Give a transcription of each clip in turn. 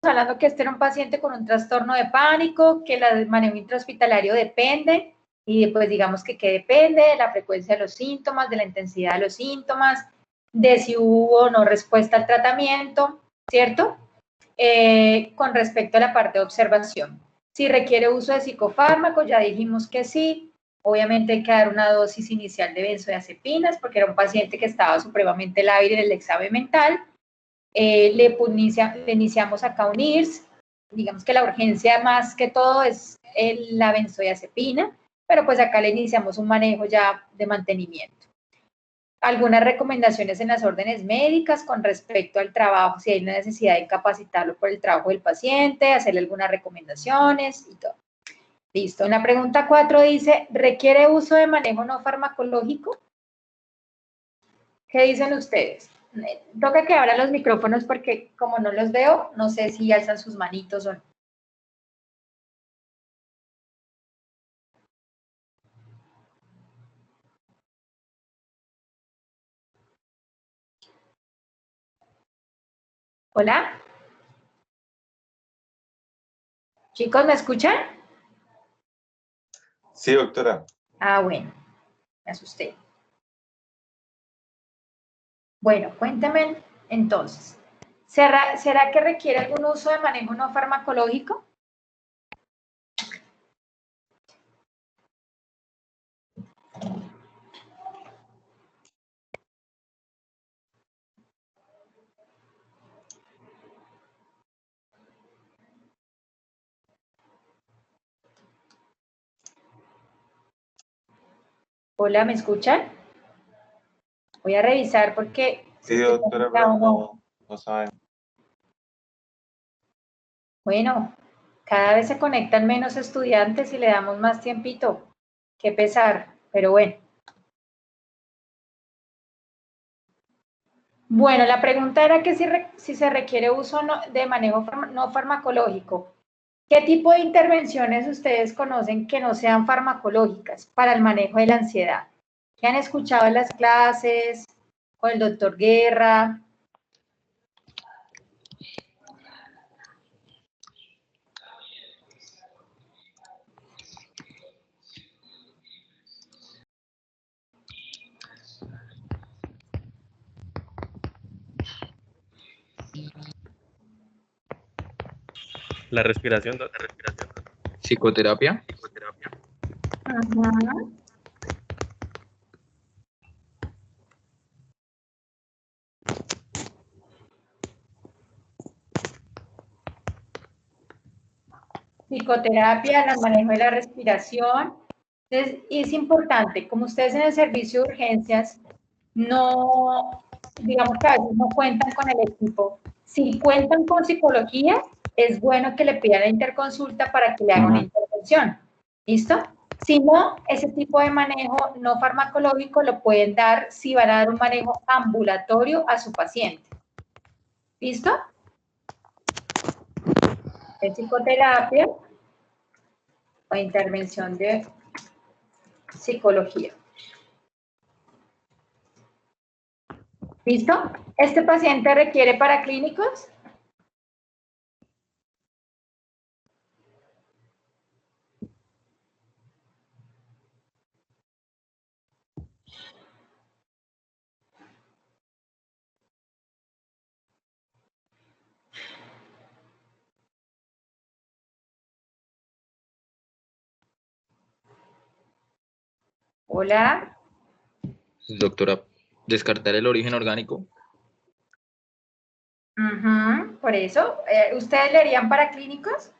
hablando que este era un paciente con un trastorno de pánico, que el manejo intrahospitalario depende, y pues digamos que depende de la frecuencia de los síntomas, de la intensidad de los síntomas, de si hubo o no respuesta al tratamiento, ¿cierto? Con respecto a la parte de observación. Si requiere uso de psicofármacos, ya dijimos que sí. Obviamente hay que dar una dosis inicial de benzodiazepinas porque era un paciente que estaba supremamente lábil en el examen mental. Le iniciamos acá un IRS. Digamos que la urgencia más que todo es la benzodiazepina, pero pues acá le iniciamos un manejo ya de mantenimiento. Algunas recomendaciones en las órdenes médicas con respecto al trabajo, si hay una necesidad de incapacitarlo por el trabajo del paciente, hacerle algunas recomendaciones y todo. Listo. En la pregunta 4 dice, ¿requiere uso de manejo no farmacológico? ¿Qué dicen ustedes? Toca que abran los micrófonos porque como no los veo, no sé si alzan sus manitos o no. ¿Hola? Chicos, ¿me escuchan? Sí, doctora. Ah, bueno, me asusté. Bueno, cuéntame entonces, ¿será que requiere algún uso de manejo no farmacológico? Hola, ¿me escuchan? Voy a revisar porque... Sí, doctora, pero no saben. Bueno, cada vez se conectan menos estudiantes y le damos más tiempito. Qué pesar, pero bueno. Bueno, la pregunta era que si se requiere uso de manejo no farmacológico. ¿Qué tipo de intervenciones ustedes conocen que no sean farmacológicas para el manejo de la ansiedad? ¿Qué han escuchado en las clases con el doctor Guerra? La respiración. Psicoterapia. Ajá. Psicoterapia, el manejo de la respiración. Entonces, es importante, como ustedes en el servicio de urgencias no, digamos que a veces no cuentan con el equipo. Si cuentan con psicología, es bueno que le pidan la interconsulta para que le hagan una intervención. ¿Listo? Si no, ese tipo de manejo no farmacológico lo pueden dar si van a dar un manejo ambulatorio a su paciente. ¿Listo? Es psicoterapia o intervención de psicología. ¿Listo? ¿Este paciente requiere paraclínicos? Hola. Doctora, descartar el origen orgánico. Por eso, ¿ustedes le harían paraclínicos?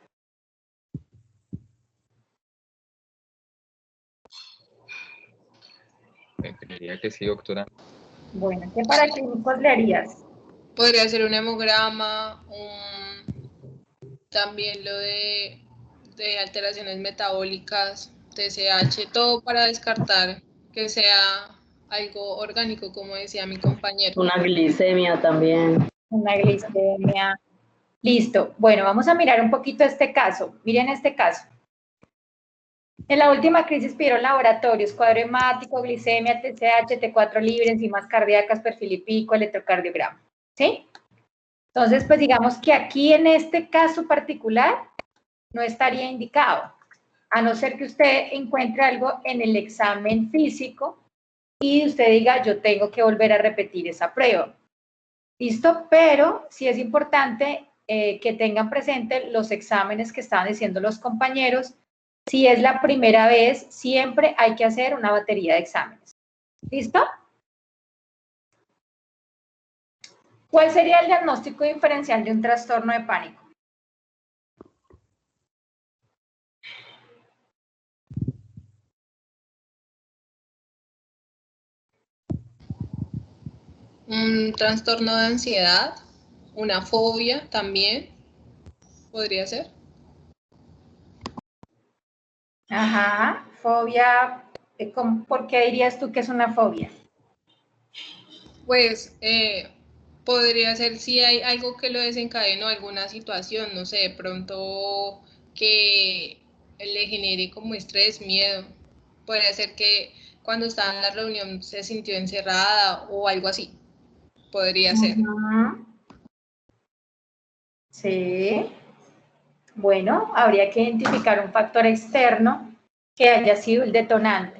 Creería que sí, doctora. Bueno, ¿qué paraclínicos le harías? Podría ser un hemograma, también lo de alteraciones metabólicas, TSH, todo para descartar que sea algo orgánico, como decía mi compañero. Una glicemia también. Una glicemia. Listo. Bueno, vamos a mirar un poquito este caso. Miren este caso. En la última crisis pidieron laboratorios, cuadro hemático, glicemia, TSH, T4 libre, enzimas cardíacas, perfil lipídico, electrocardiograma. ¿Sí? Entonces, pues digamos que aquí en este caso particular no estaría indicado, a no ser que usted encuentre algo en el examen físico y usted diga, yo tengo que volver a repetir esa prueba. ¿Listo? Pero sí es importante que tengan presente los exámenes que estaban diciendo los compañeros. Si es la primera vez, siempre hay que hacer una batería de exámenes. ¿Listo? ¿Cuál sería el diagnóstico diferencial de un trastorno de pánico? Un trastorno de ansiedad, una fobia también, podría ser. Ajá, fobia. ¿Por qué dirías tú que es una fobia? Pues podría ser si hay algo que lo desencadenó, alguna situación, no sé, de pronto que le genere como estrés, miedo. Podría ser que cuando estaba en la reunión se sintió encerrada o algo así. Podría ser. Ajá. Sí. Bueno, habría que identificar un factor externo que haya sido el detonante.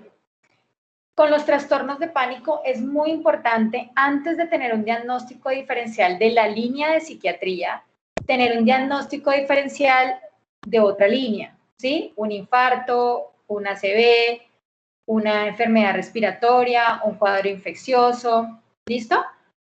Con los trastornos de pánico es muy importante, antes de tener un diagnóstico diferencial de la línea de psiquiatría, tener un diagnóstico diferencial de otra línea, ¿sí? Un infarto, un ACV, una enfermedad respiratoria, un cuadro infeccioso, ¿listo?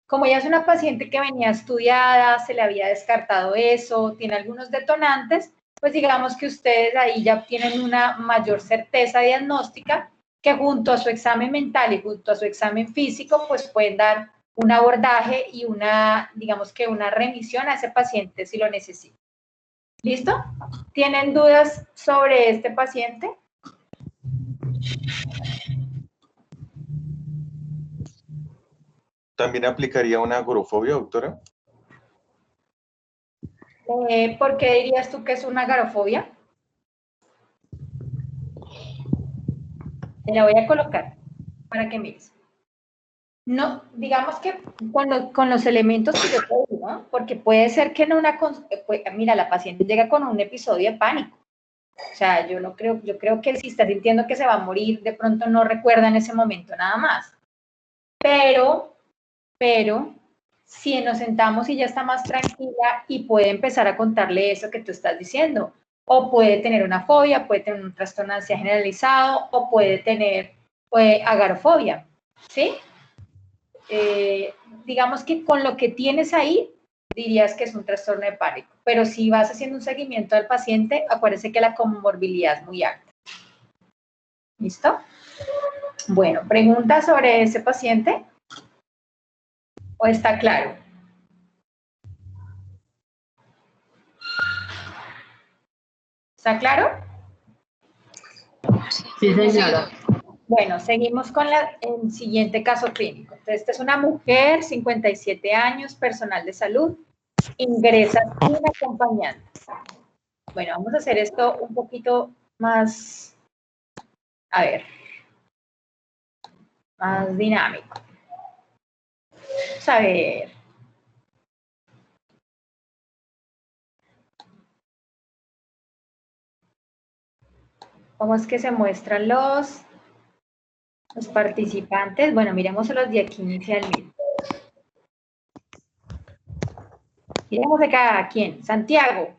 Como ya es una paciente que venía estudiada, se le había descartado eso, tiene algunos detonantes, pues digamos que ustedes ahí ya tienen una mayor certeza diagnóstica que junto a su examen mental y junto a su examen físico, pues pueden dar un abordaje y digamos que una remisión a ese paciente si lo necesita. ¿Listo? ¿Tienen dudas sobre este paciente? ¿También aplicaría una agorafobia, doctora? ¿Por qué dirías tú que es una agorafobia? Te la voy a colocar para que mires. No, digamos que con los elementos que yo te digo, ¿no? Porque puede ser que en mira, la paciente llega con un episodio de pánico. O sea, yo creo que si está sintiendo que se va a morir, de pronto no recuerda en ese momento nada más. Pero, si nos sentamos y ya está más tranquila y puede empezar a contarle eso que tú estás diciendo, o puede tener una fobia, puede tener un trastorno de ansiedad generalizado, o puede tener agorafobia, ¿sí? Digamos que con lo que tienes ahí, dirías que es un trastorno de pánico, pero si vas haciendo un seguimiento del paciente, acuérdense que la comorbilidad es muy alta. ¿Listo? Bueno, ¿pregunta sobre ese paciente? ¿O está claro? ¿Está claro? Sí, señora. Bueno, seguimos con el siguiente caso clínico. Entonces, esta es una mujer, 57 años, personal de salud, ingresa sin acompañante. Bueno, vamos a hacer esto un poquito más, a ver, más dinámico. Vamos a ver. ¿Cómo es que se muestran los participantes? Bueno, miremos los de aquí inicialmente. Miremos de cada quien. Santiago.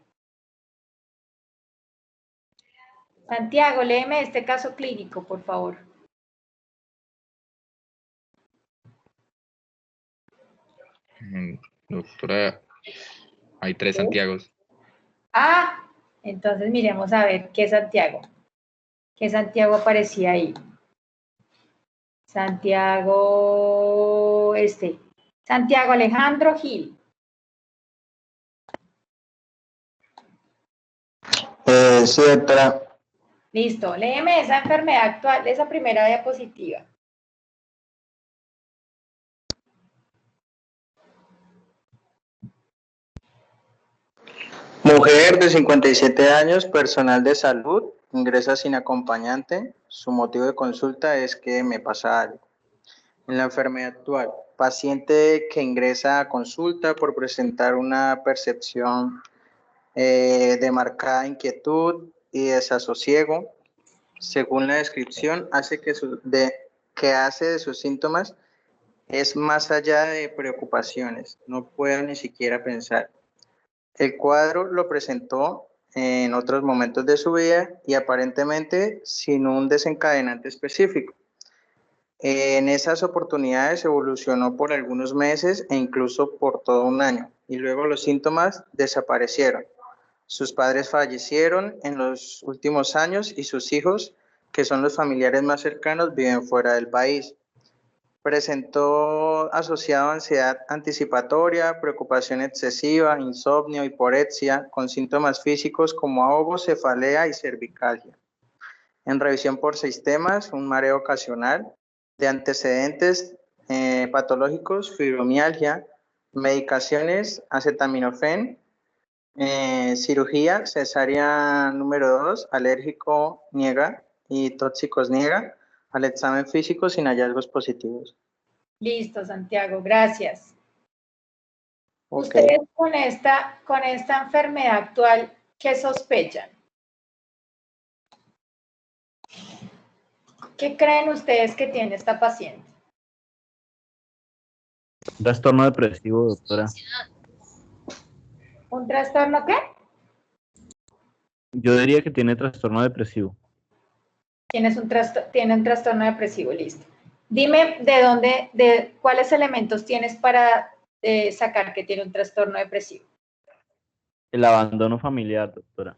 Santiago, léeme este caso clínico, por favor. Doctora, hay 3 Santiagos. Ah, entonces miremos a ver qué Santiago. ¿Qué Santiago aparecía ahí? Santiago, Santiago Alejandro Gil. Sí, doctora. Listo, léeme esa enfermedad actual, esa primera diapositiva. Mujer de 57 años, personal de salud, ingresa sin acompañante. Su motivo de consulta es que me pasa algo. En la enfermedad actual, paciente que ingresa a consulta por presentar una percepción de marcada inquietud y desasosiego. Según la descripción, hace de sus síntomas es más allá de preocupaciones, no puedo ni siquiera pensar. El cuadro lo presentó en otros momentos de su vida y aparentemente sin un desencadenante específico. En esas oportunidades evolucionó por algunos meses e incluso por todo un año, y luego los síntomas desaparecieron. Sus padres fallecieron en los últimos años y sus hijos, que son los familiares más cercanos, viven fuera del país. Presentó asociado a ansiedad anticipatoria, preocupación excesiva, insomnio, hiporexia, con síntomas físicos como ahogo, cefalea y cervicalgia. En revisión por sistemas, un mareo ocasional, de antecedentes patológicos, fibromialgia, medicaciones, acetaminofén, cirugía, cesárea número 2, alérgico niega y tóxicos niega, al examen físico sin hallazgos positivos. Listo, Santiago, gracias. Okay. Ustedes con esta enfermedad actual, ¿qué sospechan? ¿Qué creen ustedes que tiene esta paciente? Trastorno depresivo, doctora. ¿Un trastorno qué? Yo diría que tiene trastorno depresivo. Tiene un trastorno depresivo, listo. Dime cuáles elementos tienes para sacar que tiene un trastorno depresivo. El abandono familiar, doctora.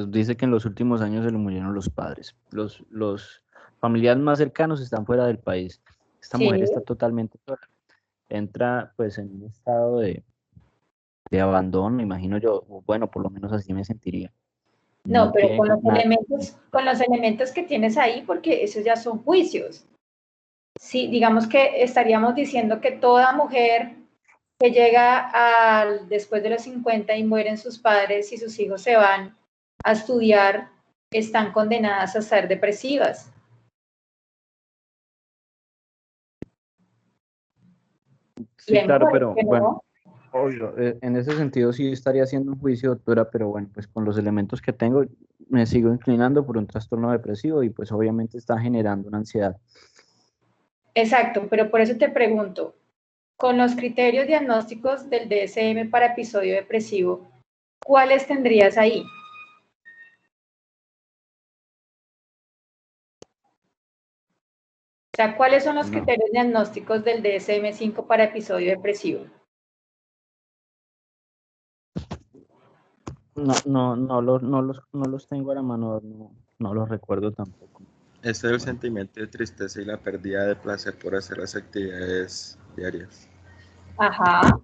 Dice que en los últimos años se le murieron los padres. Los familiares más cercanos están fuera del país. Esta mujer está totalmente sola. Entra pues en un estado de abandono, imagino yo. Bueno, por lo menos así me sentiría. No, pero con los elementos que tienes ahí, porque esos ya son juicios. Sí, digamos que estaríamos diciendo que toda mujer que llega después de los 50 y mueren sus padres y sus hijos se van a estudiar, están condenadas a ser depresivas. Sí, claro, pero bueno, obvio, en ese sentido sí estaría haciendo un juicio, doctora, pero bueno, pues con los elementos que tengo me sigo inclinando por un trastorno depresivo y pues obviamente está generando una ansiedad. Exacto, pero por eso te pregunto, con los criterios diagnósticos del DSM para episodio depresivo, ¿cuáles tendrías ahí? O sea, ¿cuáles son los criterios diagnósticos del DSM-5 para episodio depresivo? No los tengo a la mano, no los recuerdo tampoco. Este es el sentimiento de tristeza y la pérdida de placer por hacer las actividades diarias. Ajá.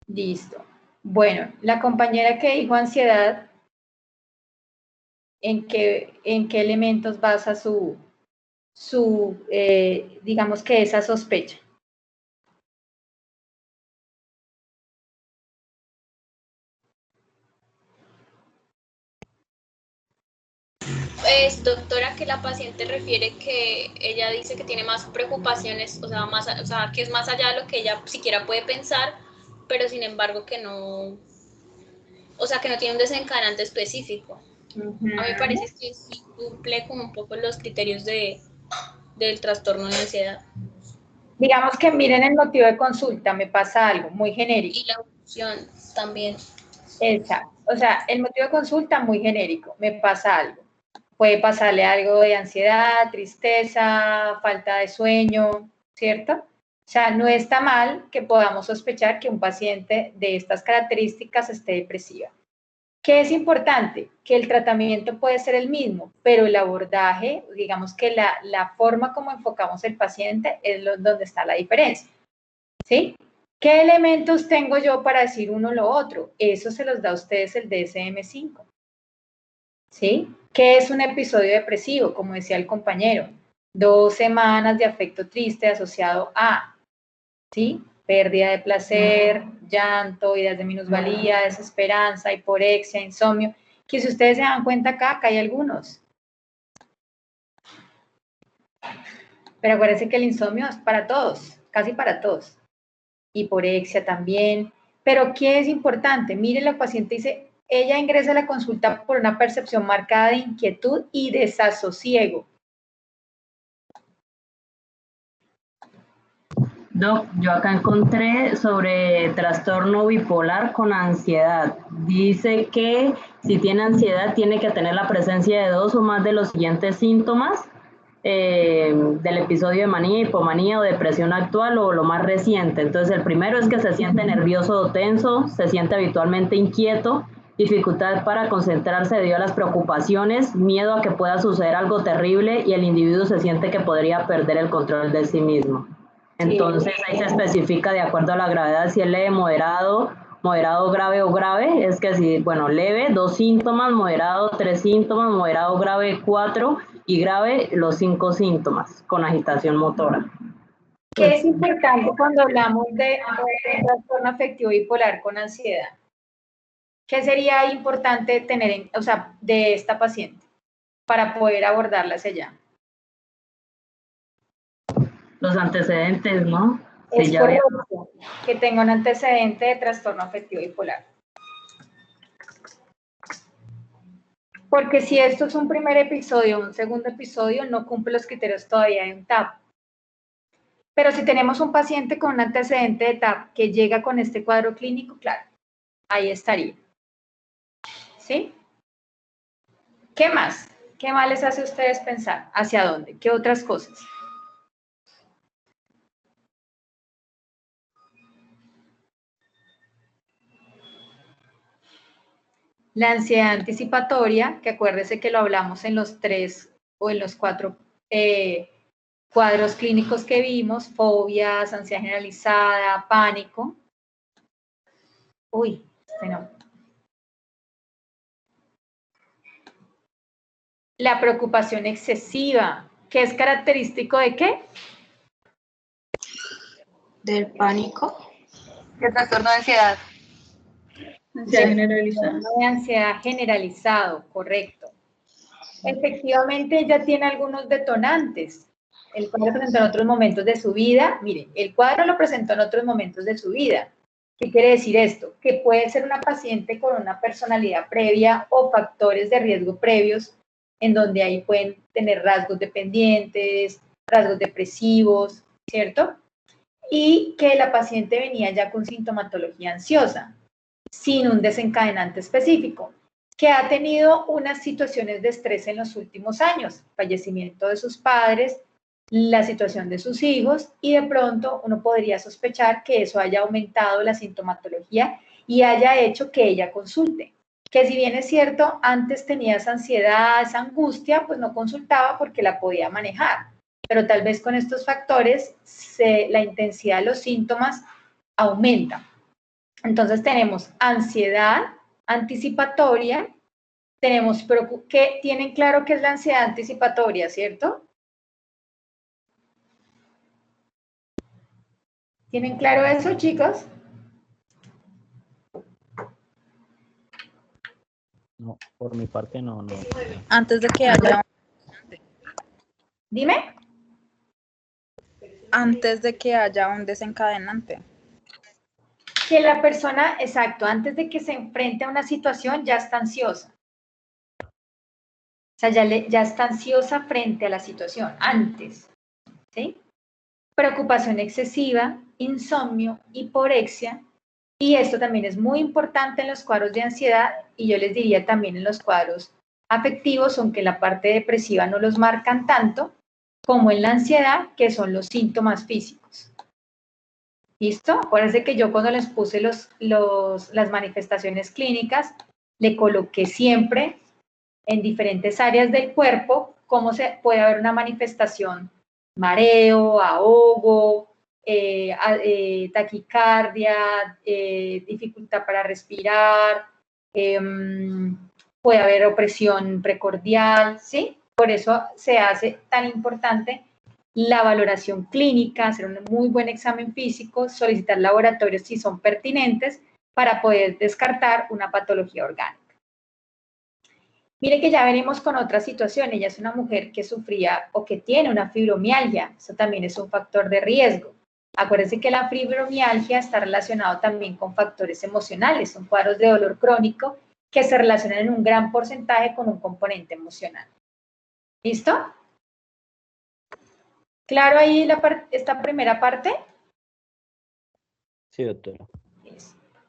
Listo. Bueno, la compañera que dijo ansiedad, ¿en qué elementos basa digamos que esa sospecha? Pues, doctora, que la paciente refiere que ella dice que tiene más preocupaciones, o sea, que es más allá de lo que ella siquiera puede pensar, pero sin embargo que no, o sea, que no tiene un desencadenante específico. A mí me parece que sí cumple como un poco los criterios del trastorno de ansiedad. Digamos que miren el motivo de consulta, me pasa algo muy genérico. Y la evolución también. Exacto. O sea, el motivo de consulta muy genérico, me pasa algo. Puede pasarle algo de ansiedad, tristeza, falta de sueño, ¿cierto? O sea, no está mal que podamos sospechar que un paciente de estas características esté depresiva. ¿Qué es importante? Que el tratamiento puede ser el mismo, pero el abordaje, digamos que la forma como enfocamos el paciente es donde está la diferencia, ¿sí? ¿Qué elementos tengo yo para decir uno o lo otro? Eso se los da a ustedes el DSM-5, ¿sí? ¿Qué es un episodio depresivo? Como decía el compañero, 2 semanas de afecto triste asociado a, ¿sí? Pérdida de placer, llanto, ideas de minusvalía, desesperanza, hiporexia, insomnio, que si ustedes se dan cuenta acá hay algunos. Pero acuérdense que el insomnio es para todos, casi para todos. Hiporexia también. Pero ¿qué es importante? Mire, la paciente dice, ella ingresa a la consulta por una percepción marcada de inquietud y desasosiego. Doc, yo acá encontré sobre trastorno bipolar con ansiedad. Dice que si tiene ansiedad tiene que tener la presencia de 2 o más de los siguientes síntomas del episodio de manía, hipomanía o depresión actual o lo más reciente. Entonces el primero es que se siente nervioso o tenso, se siente habitualmente inquieto, dificultad para concentrarse debido a las preocupaciones, miedo a que pueda suceder algo terrible y el individuo se siente que podría perder el control de sí mismo. Entonces ahí se especifica de acuerdo a la gravedad si es leve, moderado, grave o grave. Es que si, bueno, leve, 2 síntomas, moderado, 3 síntomas, moderado, grave, 4 y grave, los 5 síntomas con agitación motora. ¿Qué es importante cuando hablamos de trastorno afectivo bipolar con ansiedad? ¿Qué sería importante tener, de esta paciente para poder abordarla hacia allá? Los antecedentes, ¿no? Es correcto, que tenga un antecedente de trastorno afectivo bipolar. Porque si esto es un primer episodio o un segundo episodio, no cumple los criterios todavía de un TAP. Pero si tenemos un paciente con un antecedente de TAP que llega con este cuadro clínico, claro, ahí estaría. ¿Sí? ¿Qué más? ¿Qué más les hace a ustedes pensar? ¿Hacia dónde? ¿Qué otras cosas? La ansiedad anticipatoria, que acuérdese que lo hablamos en los 3 o en los 4 cuadros clínicos que vimos, fobias, ansiedad generalizada, pánico. Uy, no. La preocupación excesiva, que es característico ¿de qué? Del pánico. ¿Qué trastorno de ansiedad? Ansiedad generalizada. De ansiedad generalizado, correcto. Efectivamente, ella tiene algunos detonantes. El cuadro lo presentó en otros momentos de su vida. Miren, el cuadro lo presentó en otros momentos de su vida. ¿Qué quiere decir esto? Que puede ser una paciente con una personalidad previa o factores de riesgo previos, en donde ahí pueden tener rasgos dependientes, rasgos depresivos, ¿cierto? Y que la paciente venía ya con sintomatología ansiosa, sin un desencadenante específico, que ha tenido unas situaciones de estrés en los últimos años, fallecimiento de sus padres, la situación de sus hijos, y de pronto uno podría sospechar que eso haya aumentado la sintomatología y haya hecho que ella consulte. Que si bien es cierto, antes tenía esa ansiedad, esa angustia, pues no consultaba porque la podía manejar. Pero tal vez con estos factores la intensidad de los síntomas aumenta. Entonces tenemos ansiedad anticipatoria, tenemos que tienen claro qué es la ansiedad anticipatoria, ¿cierto? ¿Tienen claro eso, chicos? No, por mi parte no. Antes de que haya... Dime. Antes de que haya un desencadenante. Que la persona, exacto, antes de que se enfrente a una situación ya está ansiosa. O sea, ya está ansiosa frente a la situación, antes. ¿Sí? Preocupación excesiva, insomnio, hiporexia, y esto también es muy importante en los cuadros de ansiedad, y yo les diría también en los cuadros afectivos, aunque en la parte depresiva no los marcan tanto, como en la ansiedad, que son los síntomas físicos. ¿Listo? Acuérdense que yo cuando les puse las manifestaciones clínicas, le coloqué siempre en diferentes áreas del cuerpo cómo se puede haber una manifestación: mareo, ahogo, taquicardia, dificultad para respirar, puede haber opresión precordial, ¿sí? Por eso se hace tan importante la valoración clínica, hacer un muy buen examen físico, solicitar laboratorios si son pertinentes para poder descartar una patología orgánica. Miren que ya venimos con otra situación. Ella es una mujer que sufría o que tiene una fibromialgia. Eso también es un factor de riesgo. Acuérdense que la fibromialgia está relacionado también con factores emocionales. Son cuadros de dolor crónico que se relacionan en un gran porcentaje con un componente emocional. ¿Listo? ¿Claro ahí esta primera parte? Sí, doctora.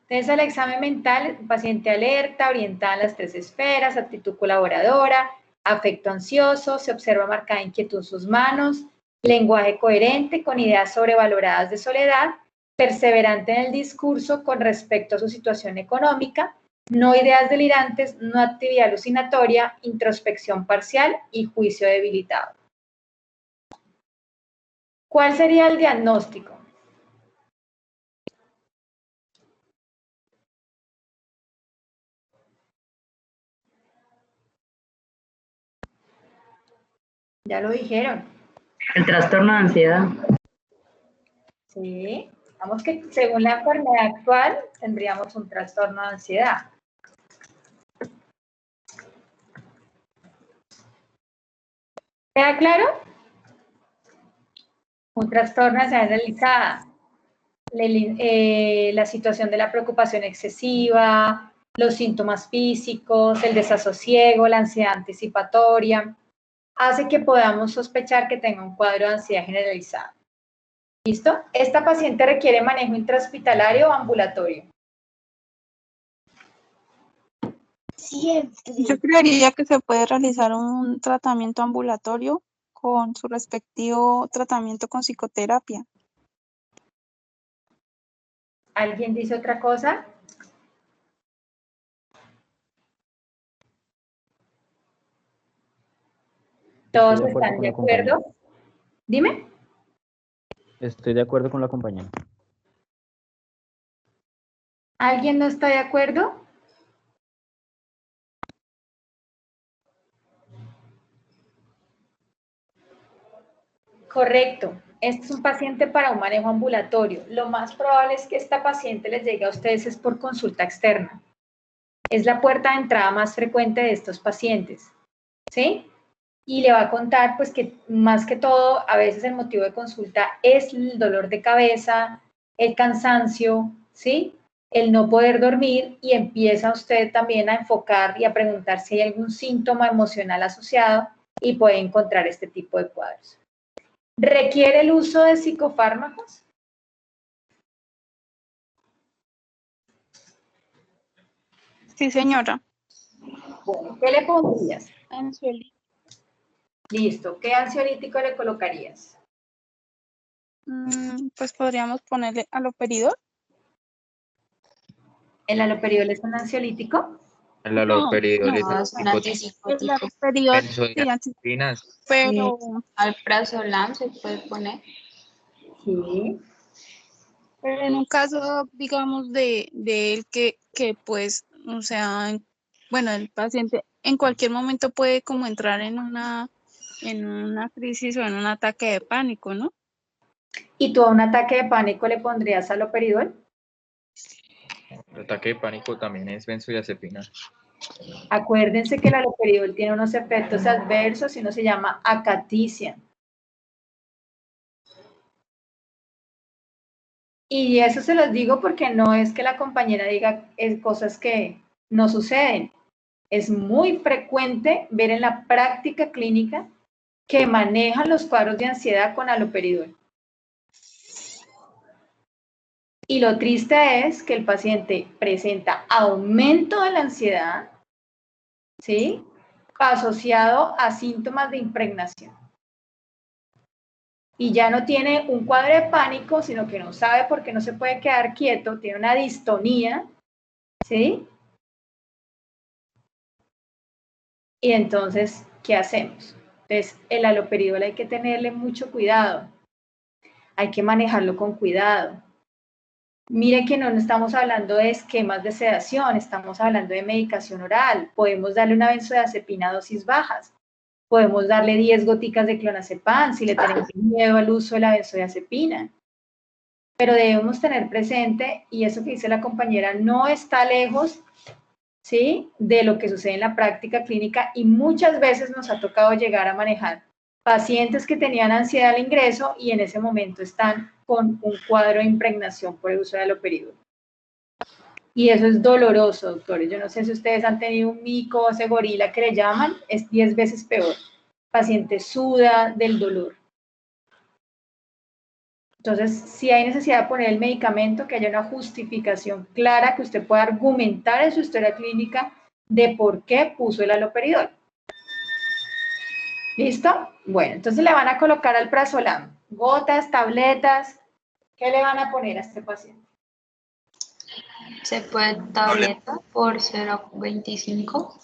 Entonces, el examen mental, paciente alerta, orientada en las 3 esferas, actitud colaboradora, afecto ansioso, se observa marcada inquietud en sus manos, lenguaje coherente con ideas sobrevaloradas de soledad, perseverante en el discurso con respecto a su situación económica, no ideas delirantes, no actividad alucinatoria, introspección parcial y juicio debilitado. ¿Cuál sería el diagnóstico? Ya lo dijeron. El trastorno de ansiedad. Sí, digamos que según la enfermedad actual tendríamos un trastorno de ansiedad. ¿Queda claro? Un trastorno de ansiedad generalizada. La situación de la preocupación excesiva, los síntomas físicos, el desasosiego, la ansiedad anticipatoria, hace que podamos sospechar que tenga un cuadro de ansiedad generalizada. ¿Listo? ¿Esta paciente requiere manejo intrahospitalario o ambulatorio? Yo creería que se puede realizar un tratamiento ambulatorio con su respectivo tratamiento con psicoterapia. ¿Alguien dice otra cosa? ¿Todos están de acuerdo? Dime. Estoy de acuerdo con la compañera. ¿Alguien no está de acuerdo? Correcto. Este es un paciente para un manejo ambulatorio. Lo más probable es que esta paciente les llegue a ustedes es por consulta externa. Es la puerta de entrada más frecuente de estos pacientes. ¿Sí? Y le va a contar, pues, que más que todo, a veces el motivo de consulta es el dolor de cabeza, el cansancio, ¿sí? El no poder dormir, y empieza usted también a enfocar y a preguntar si hay algún síntoma emocional asociado y puede encontrar este tipo de cuadros. ¿Requiere el uso de psicofármacos? Sí, señora. Bueno, ¿qué le pondrías? Ansiolítico. Listo, ¿qué ansiolítico le colocarías? Pues podríamos ponerle haloperidol. ¿El haloperidol es un ansiolítico? El haloperidol es No, es un antipsicótico. El haloperidol, sí, benzodiazepinas. pero Alprazolam se puede poner. Sí. Pero en un caso, digamos, de él que pues, o sea, bueno, el paciente en cualquier momento puede como entrar en una crisis o en un ataque de pánico, ¿no? ¿Y tú a un ataque de pánico le pondrías haloperidol? El ataque de pánico también es benzodiazepinas. Acuérdense que el haloperidol tiene unos efectos adversos y uno se llama acaticia. Y eso se los digo porque no es que la compañera diga cosas que no suceden. Es muy frecuente ver en la práctica clínica que manejan los cuadros de ansiedad con haloperidol. Y lo triste es que el paciente presenta aumento de la ansiedad, ¿sí? Asociado a síntomas de impregnación. Y ya no tiene un cuadro de pánico, sino que no sabe por qué no se puede quedar quieto, tiene una distonía, ¿sí? Y entonces, ¿qué hacemos? Entonces, el haloperidol hay que tenerle mucho cuidado, hay que manejarlo con cuidado. Mire que no estamos hablando de esquemas de sedación, estamos hablando de medicación oral. Podemos darle una benzodiazepina a dosis bajas, podemos darle 10 goticas de clonazepam si le tenemos miedo al uso de la benzodiazepina. Pero debemos tener presente, y eso que dice la compañera no está lejos, ¿sí? De lo que sucede en la práctica clínica y muchas veces nos ha tocado llegar a manejar pacientes que tenían ansiedad al ingreso y en ese momento están con un cuadro de impregnación por el uso de haloperidol. Y eso es doloroso, doctores. Yo no sé si ustedes han tenido un mico, ese gorila que le llaman, es 10 veces peor. El paciente suda del dolor. Entonces, si hay necesidad de poner el medicamento, que haya una justificación clara, que usted pueda argumentar en su historia clínica de por qué puso el haloperidol. ¿Listo? Bueno, entonces le van a colocar alprazolam, gotas, tabletas. ¿Qué le van a poner a este paciente? Se puede tableta por 0,25.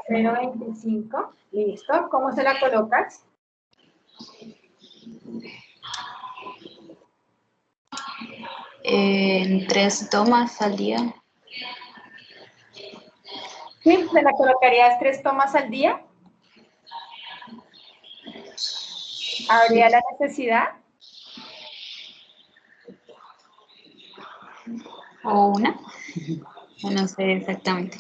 0,25. Listo. ¿Cómo se la colocas? En 3 tomas al día. Sí, ¿se la colocarías 3 tomas al día? ¿Habría la necesidad? ¿O una? No sé exactamente.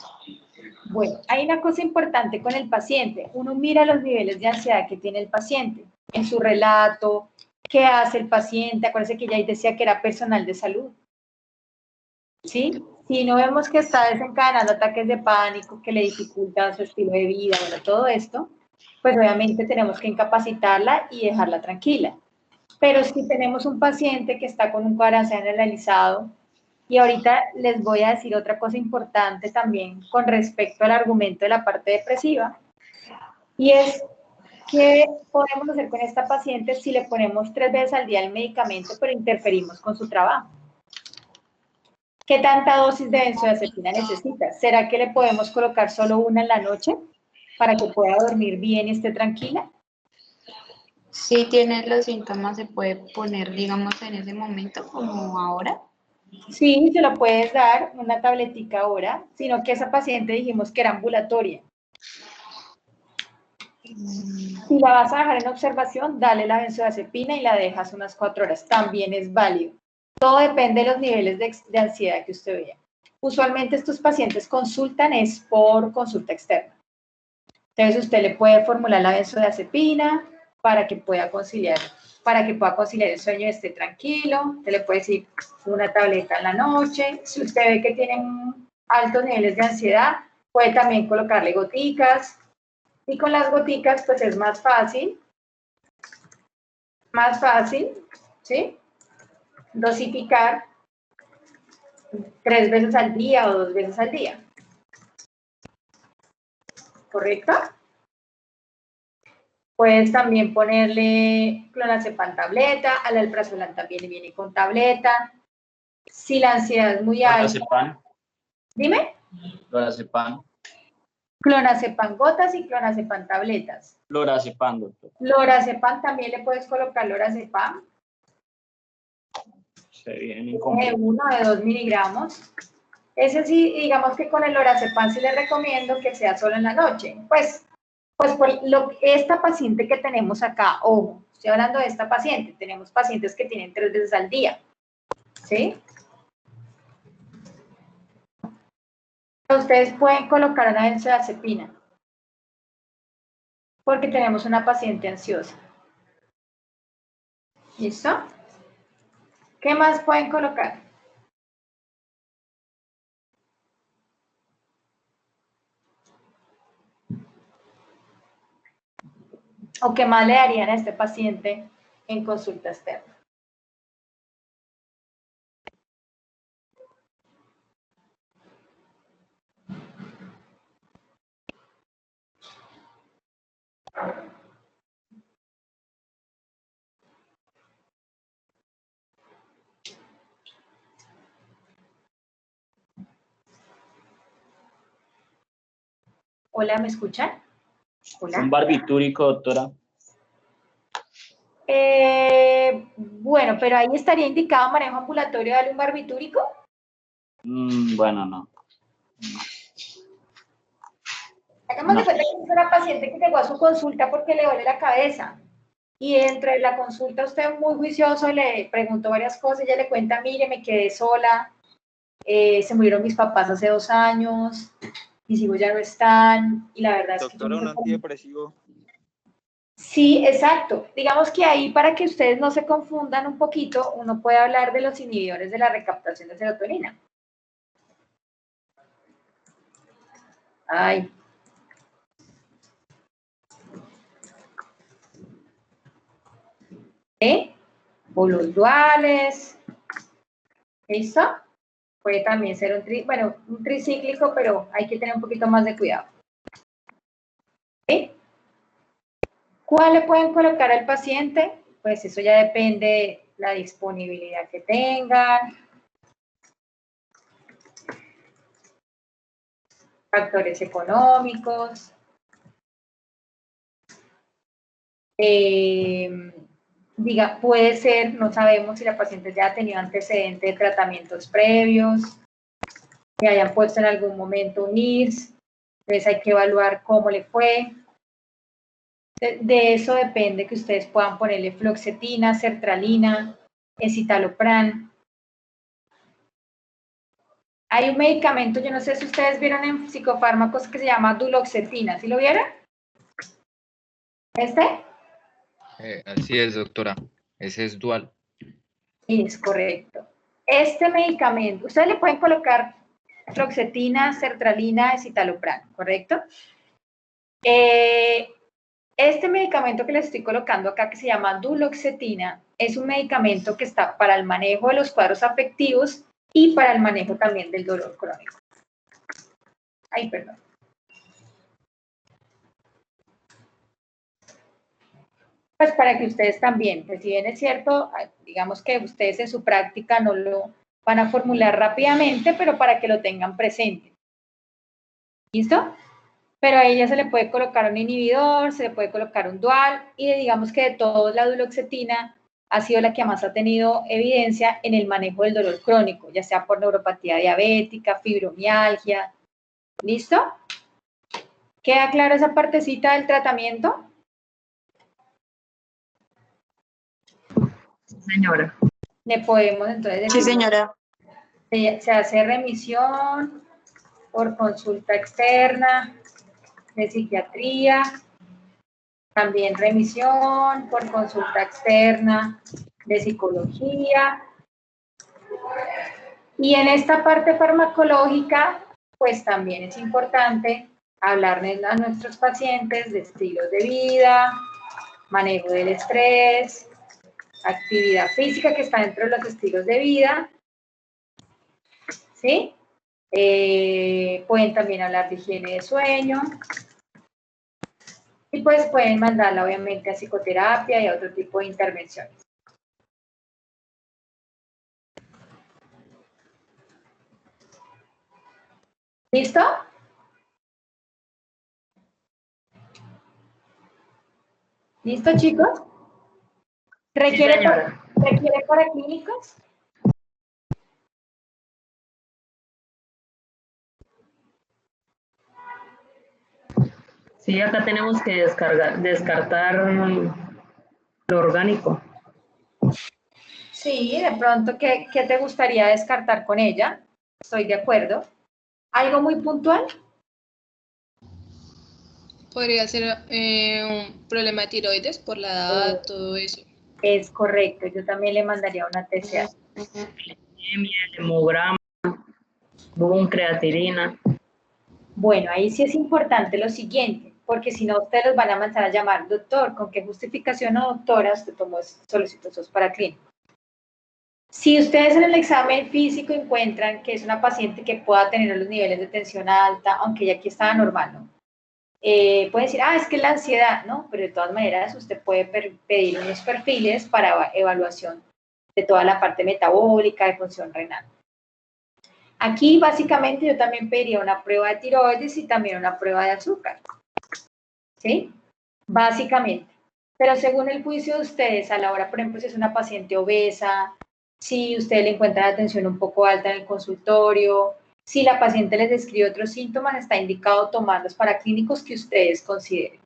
Bueno, hay una cosa importante con el paciente. Uno mira los niveles de ansiedad que tiene el paciente en su relato, qué hace el paciente. Acuérdense que ya ahí decía que era personal de salud. ¿Sí? Si no vemos que está desencadenando ataques de pánico, que le dificulta su estilo de vida, bueno, todo esto, pues obviamente tenemos que incapacitarla y dejarla tranquila. Pero si tenemos un paciente que está con un cuadro de ansiedad generalizado, y ahorita les voy a decir otra cosa importante también con respecto al argumento de la parte depresiva, y es qué podemos hacer con esta paciente si le ponemos 3 veces al día el medicamento, pero interferimos con su trabajo. ¿Qué tanta dosis de benzodiazepina necesita? ¿Será que le podemos colocar solo una en la noche para que pueda dormir bien y esté tranquila? Si tiene los síntomas, se puede poner, digamos, en ese momento, como ahora. Sí, se lo puedes dar una tabletica ahora, sino que esa paciente dijimos que era ambulatoria. Si la vas a dejar en observación, dale la benzodiazepina y la dejas unas 4 horas. También es válido. Todo depende de los niveles de ansiedad que usted vea. Usualmente estos pacientes consultan es por consulta externa. Entonces usted le puede formular la benzodiazepina para que pueda conciliar el sueño y esté tranquilo. Usted le puede decir una tableta en la noche. Si usted ve que tienen altos niveles de ansiedad, puede también colocarle goticas. Y con las goticas, pues es más fácil, ¿sí? Dosificar 3 veces al día o 2 veces al día. ¿Correcto? Puedes también ponerle clonazepam tableta, al alprazolam también viene con tableta. Si la ansiedad es muy alta. Clonazepam. Dime. Clonazepam. Clonazepam gotas y clonazepam tabletas. Lorazepam, doctor. Lorazepam también le puedes colocar lorazepam. Se viene De 1 de 2 miligramos. Ese sí, digamos que con el lorazepam sí le recomiendo que sea solo en la noche. Pues por esta paciente que tenemos acá, ojo, estoy hablando de esta paciente, tenemos pacientes que tienen 3 veces al día, ¿sí? Ustedes pueden colocar una benzodiazepina, porque tenemos una paciente ansiosa. ¿Listo? ¿Qué más pueden colocar? ¿O qué más le darían a este paciente en consulta externa? Hola, ¿me escuchan? Hola. Un barbitúrico, doctora. Bueno, pero ahí estaría indicado manejo ambulatorio, darle un barbitúrico. Bueno, no. Hagamos de cuenta que es una paciente que llegó a su consulta porque le duele la cabeza. Y dentro de la consulta usted muy juicioso le preguntó varias cosas, ella le cuenta, mire, me quedé sola, se murieron mis papás hace 2 años, mis hijos ya no están, y la verdad es que... Doctora, un antidepresivo. Sí, exacto. Digamos que ahí, para que ustedes no se confundan un poquito, uno puede hablar de los inhibidores de la recaptación de serotonina. Ay. O los duales. ¿Listo? Puede también ser un tricíclico, pero hay que tener un poquito más de cuidado. ¿Sí? ¿Cuál le pueden colocar al paciente? Pues eso ya depende de la disponibilidad que tengan. Factores económicos. Puede ser, no sabemos si la paciente ya ha tenido antecedente de tratamientos previos, que hayan puesto en algún momento un IRS, entonces hay que evaluar cómo le fue. De eso depende que ustedes puedan ponerle fluoxetina, sertralina, escitalopram. Hay un medicamento, yo no sé si ustedes vieron en psicofármacos, que se llama duloxetina, ¿sí lo vieron? ¿Este? Así es, doctora. Ese es dual. Es correcto. Este medicamento, ustedes le pueden colocar fluoxetina, sertralina, escitalopram, ¿correcto? Este medicamento que les estoy colocando acá, que se llama duloxetina, es un medicamento que está para el manejo de los cuadros afectivos y para el manejo también del dolor crónico. Ay, perdón. Pues para que ustedes también, pues si bien es cierto, digamos que ustedes en su práctica no lo van a formular rápidamente, pero para que lo tengan presente. ¿Listo? Pero a ella se le puede colocar un inhibidor, se le puede colocar un dual, y digamos que de todos la duloxetina ha sido la que más ha tenido evidencia en el manejo del dolor crónico, ya sea por neuropatía diabética, fibromialgia. ¿Listo? ¿Queda claro esa partecita del tratamiento? Señora. Le podemos entonces decir, Sí, señora. Se hace remisión por consulta externa de psiquiatría, también remisión por consulta externa de psicología. Y en esta parte farmacológica, pues también es importante hablarles a nuestros pacientes de estilos de vida, manejo del estrés, actividad física, que está dentro de los estilos de vida, ¿sí? Pueden también hablar de higiene de sueño, y pues pueden mandarla obviamente a psicoterapia y a otro tipo de intervenciones. ¿Listo? ¿Listo, chicos? ¿Requiere paraclínicos? Sí, acá tenemos que descartar lo orgánico. Sí, de pronto, ¿qué te gustaría descartar con ella? Estoy de acuerdo. ¿Algo muy puntual? Podría ser un problema de tiroides por la edad, todo eso. Es correcto, yo también le mandaría una TCA. Hemograma, creatinina. Bueno, ahí sí es importante lo siguiente, porque si no, ustedes los van a mandar a llamar, doctor, ¿con qué justificación o doctora usted tomó solicitudes para clínico? Si ustedes en el examen físico encuentran que es una paciente que pueda tener los niveles de tensión alta, aunque ya aquí estaba normal, ¿no? Pueden decir, es que la ansiedad, ¿no? Pero de todas maneras usted puede pedir unos perfiles para evaluación de toda la parte metabólica, de función renal. Aquí básicamente yo también pediría una prueba de tiroides y también una prueba de azúcar, ¿sí? Básicamente. Pero según el juicio de ustedes, a la hora, por ejemplo, si es una paciente obesa, si usted le encuentra la tensión un poco alta en el consultorio, si la paciente les describe otros síntomas, está indicado tomarlos para clínicos que ustedes consideren.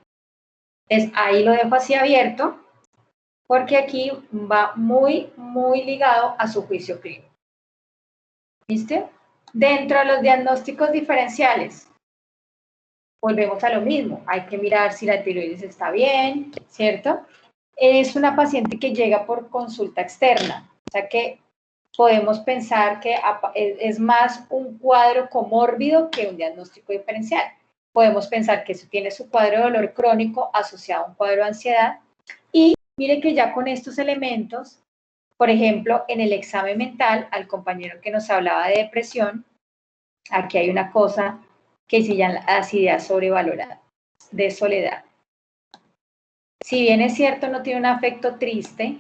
Entonces, ahí lo dejo así abierto, porque aquí va muy, muy ligado a su juicio clínico. ¿Viste? Dentro de los diagnósticos diferenciales, volvemos a lo mismo, hay que mirar si la tiroides está bien, ¿cierto? Es una paciente que llega por consulta externa, o sea que podemos pensar que es más un cuadro comórbido que un diagnóstico diferencial. Podemos pensar que tiene su cuadro de dolor crónico asociado a un cuadro de ansiedad y mire que ya con estos elementos, por ejemplo, en el examen mental, al compañero que nos hablaba de depresión, aquí hay una cosa que se llama las ideas sobrevaloradas, de soledad. Si bien es cierto, no tiene un afecto triste,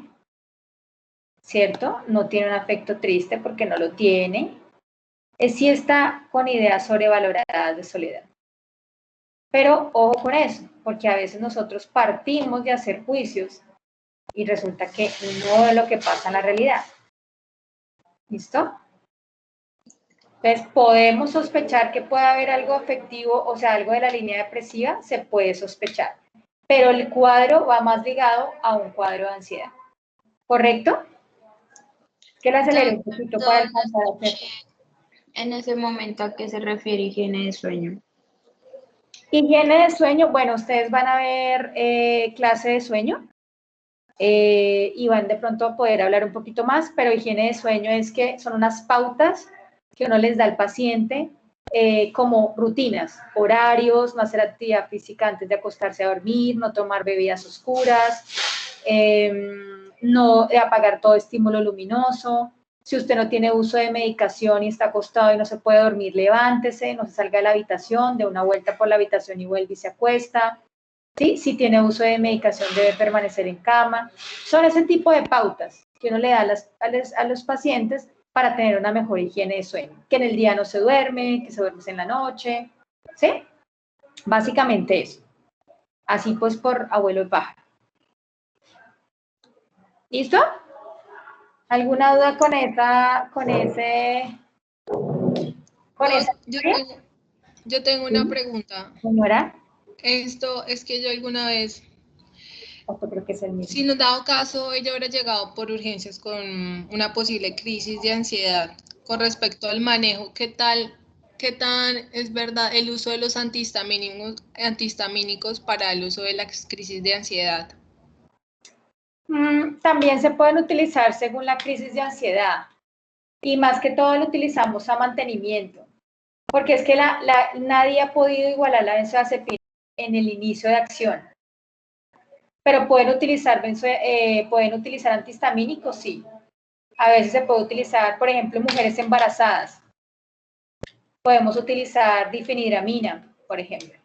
¿cierto? No tiene un afecto triste porque no lo tiene. Sí está con ideas sobrevaloradas de soledad. Pero ojo con eso, porque a veces nosotros partimos de hacer juicios y resulta que no es lo que pasa en la realidad. ¿Listo? Entonces, podemos sospechar que puede haber algo afectivo, o sea, algo de la línea depresiva, se puede sospechar. Pero el cuadro va más ligado a un cuadro de ansiedad. ¿Correcto? Que la aceleré un poquito para alcanzar a hacer. En ese momento, ¿a qué se refiere higiene de sueño? Higiene de sueño, bueno, ustedes van a ver clase de sueño y van de pronto a poder hablar un poquito más, pero higiene de sueño es que son unas pautas que uno les da al paciente como rutinas, horarios, no hacer actividad física antes de acostarse a dormir, no tomar bebidas oscuras, no apagar todo estímulo luminoso. Si usted no tiene uso de medicación y está acostado y no se puede dormir, levántese, no se salga de la habitación, dé una vuelta por la habitación y vuelve y se acuesta. ¿Sí? Si tiene uso de medicación, debe permanecer en cama. Son ese tipo de pautas que uno le da a los pacientes para tener una mejor higiene de sueño. Que en el día no se duerme, que se duerme en la noche. ¿Sí? Básicamente eso. Así pues por abuelo de pájaro. ¿Listo? ¿Alguna duda con esa, yo tengo una pregunta. Señora. Esto es que yo alguna vez, creo que es el mismo. si en dado caso ella hubiera llegado por urgencias con una posible crisis de ansiedad con respecto al manejo, ¿qué tan es verdad el uso de los antihistamínicos para el uso de las crisis de ansiedad? También se pueden utilizar según la crisis de ansiedad y más que todo lo utilizamos a mantenimiento, porque es que nadie ha podido igualar la benzodiazepina en el inicio de acción, pero pueden utilizar antihistamínicos, sí. A veces se puede utilizar, por ejemplo, en mujeres embarazadas. Podemos utilizar difenhidramina, por ejemplo.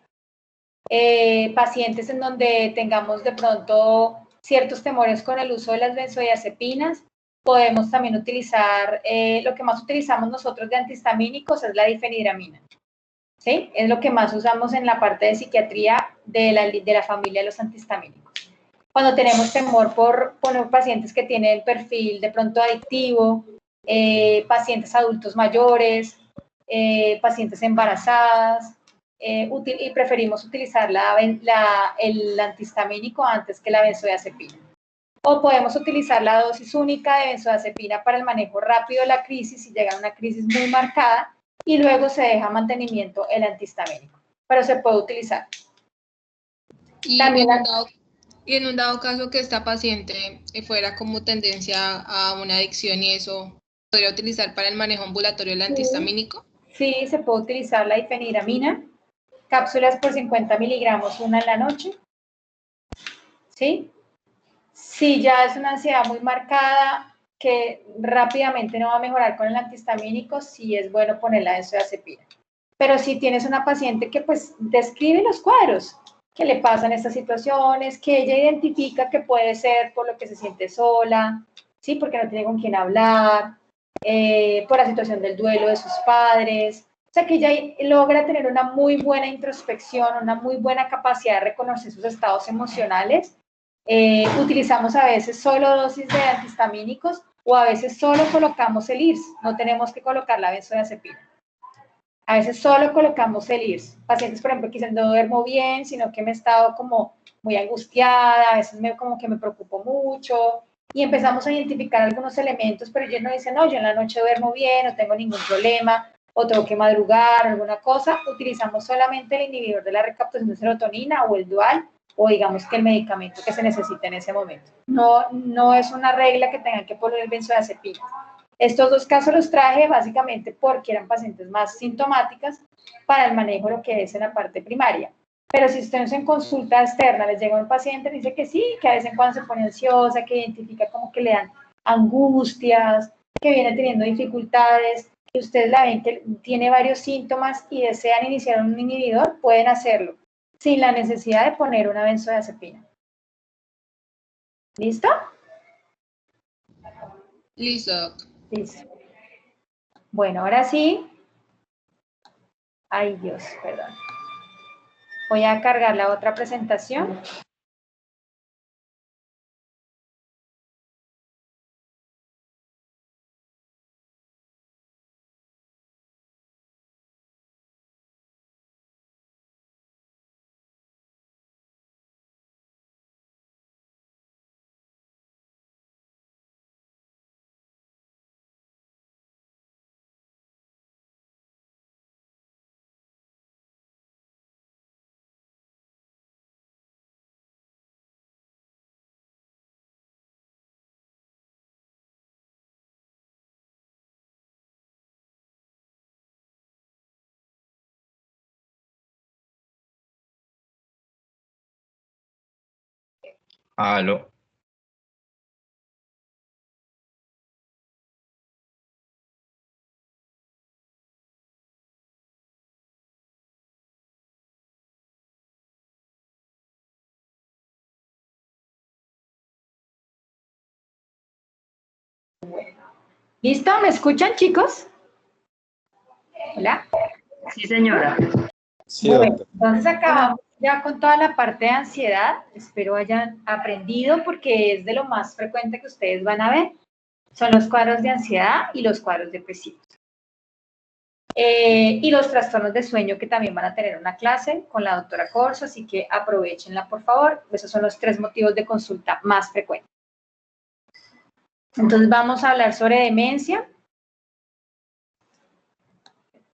Pacientes en donde tengamos de pronto ciertos temores con el uso de las benzodiazepinas, podemos también utilizar, lo que más utilizamos nosotros de antihistamínicos es la difenhidramina. ¿Sí? Es lo que más usamos en la parte de psiquiatría de la familia de los antihistamínicos. Cuando tenemos temor por pacientes que tienen perfil de pronto adictivo, pacientes adultos mayores, pacientes embarazadas, y preferimos utilizar el antihistamínico antes que la benzodiazepina. O podemos utilizar la dosis única de benzodiazepina para el manejo rápido de la crisis si llega a una crisis muy marcada y luego se deja mantenimiento el antihistamínico, pero se puede utilizar. Y en un dado caso que esta paciente fuera como tendencia a una adicción y eso, ¿podría utilizar para el manejo ambulatorio el antihistamínico? Sí, se puede utilizar la difenhidramina, cápsulas por 50 miligramos, una en la noche. ¿Sí? Si ya es una ansiedad muy marcada, que rápidamente no va a mejorar con el antihistamínico, sí es bueno poner la benzodiazepina. Pero si tienes una paciente que pues describe los cuadros, que le pasan estas situaciones, que ella identifica que puede ser por lo que se siente sola, ¿sí? Porque no tiene con quién hablar, por la situación del duelo de sus padres, o sea que ella logra tener una muy buena introspección, una muy buena capacidad de reconocer sus estados emocionales. Utilizamos a veces solo dosis de antihistamínicos o a veces solo colocamos el IRS, no tenemos que colocar la benzodiazepina. A veces solo colocamos el IRS. Pacientes, por ejemplo, que dicen no duermo bien, sino que me he estado como muy angustiada, a veces como que me preocupo mucho y empezamos a identificar algunos elementos, pero ellos no dicen, no, yo en la noche duermo bien, no tengo ningún problema, o tengo que madrugar, alguna cosa, utilizamos solamente el inhibidor de la recaptación de serotonina o el dual, o digamos que el medicamento que se necesita en ese momento. No es una regla que tengan que poner benzodiazepinas. Estos dos casos los traje básicamente porque eran pacientes más sintomáticas para el manejo de lo que es en la parte primaria. Pero si ustedes en consulta externa les llega un paciente y dice que sí, que a vez en cuando se pone ansiosa, que identifica como que le dan angustias, que viene teniendo dificultades, que ustedes la ven que tiene varios síntomas y desean iniciar un inhibidor, pueden hacerlo sin la necesidad de poner una benzodiazepina. ¿Listo? Listo. Listo. Bueno, ahora sí. Ay, Dios, perdón. Voy a cargar la otra presentación. Aló. ¿Listo? ¿Me escuchan, chicos? Hola. Sí, señora. Sí, Bueno, doctor. entonces acabamos ya con toda la parte de ansiedad. Espero hayan aprendido porque es de lo más frecuente que ustedes van a ver. Son los cuadros de ansiedad y los cuadros depresivos. Y los trastornos de sueño que también van a tener una clase con la doctora Corso, así que aprovechenla, por favor. Esos son los 3 motivos de consulta más frecuentes. Entonces vamos a hablar sobre demencia.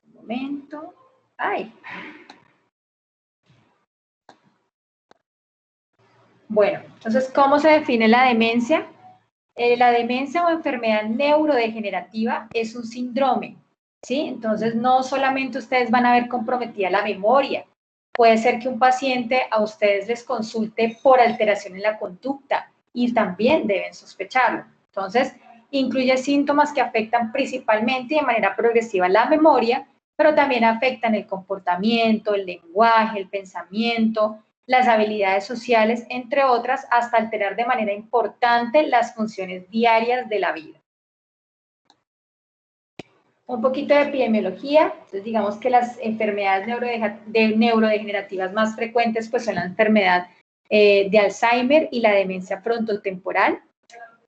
Un momento. Ay. Bueno, entonces, ¿cómo se define la demencia? La demencia o enfermedad neurodegenerativa es un síndrome, ¿sí? Entonces, no solamente ustedes van a ver comprometida la memoria, puede ser que un paciente a ustedes les consulte por alteración en la conducta y también deben sospecharlo. Entonces, incluye síntomas que afectan principalmente y de manera progresiva la memoria, pero también afectan el comportamiento, el lenguaje, el pensamiento, las habilidades sociales, entre otras, hasta alterar de manera importante las funciones diarias de la vida. Un poquito de epidemiología, entonces digamos que las enfermedades neurodegenerativas más frecuentes pues son la enfermedad de Alzheimer y la demencia frontotemporal.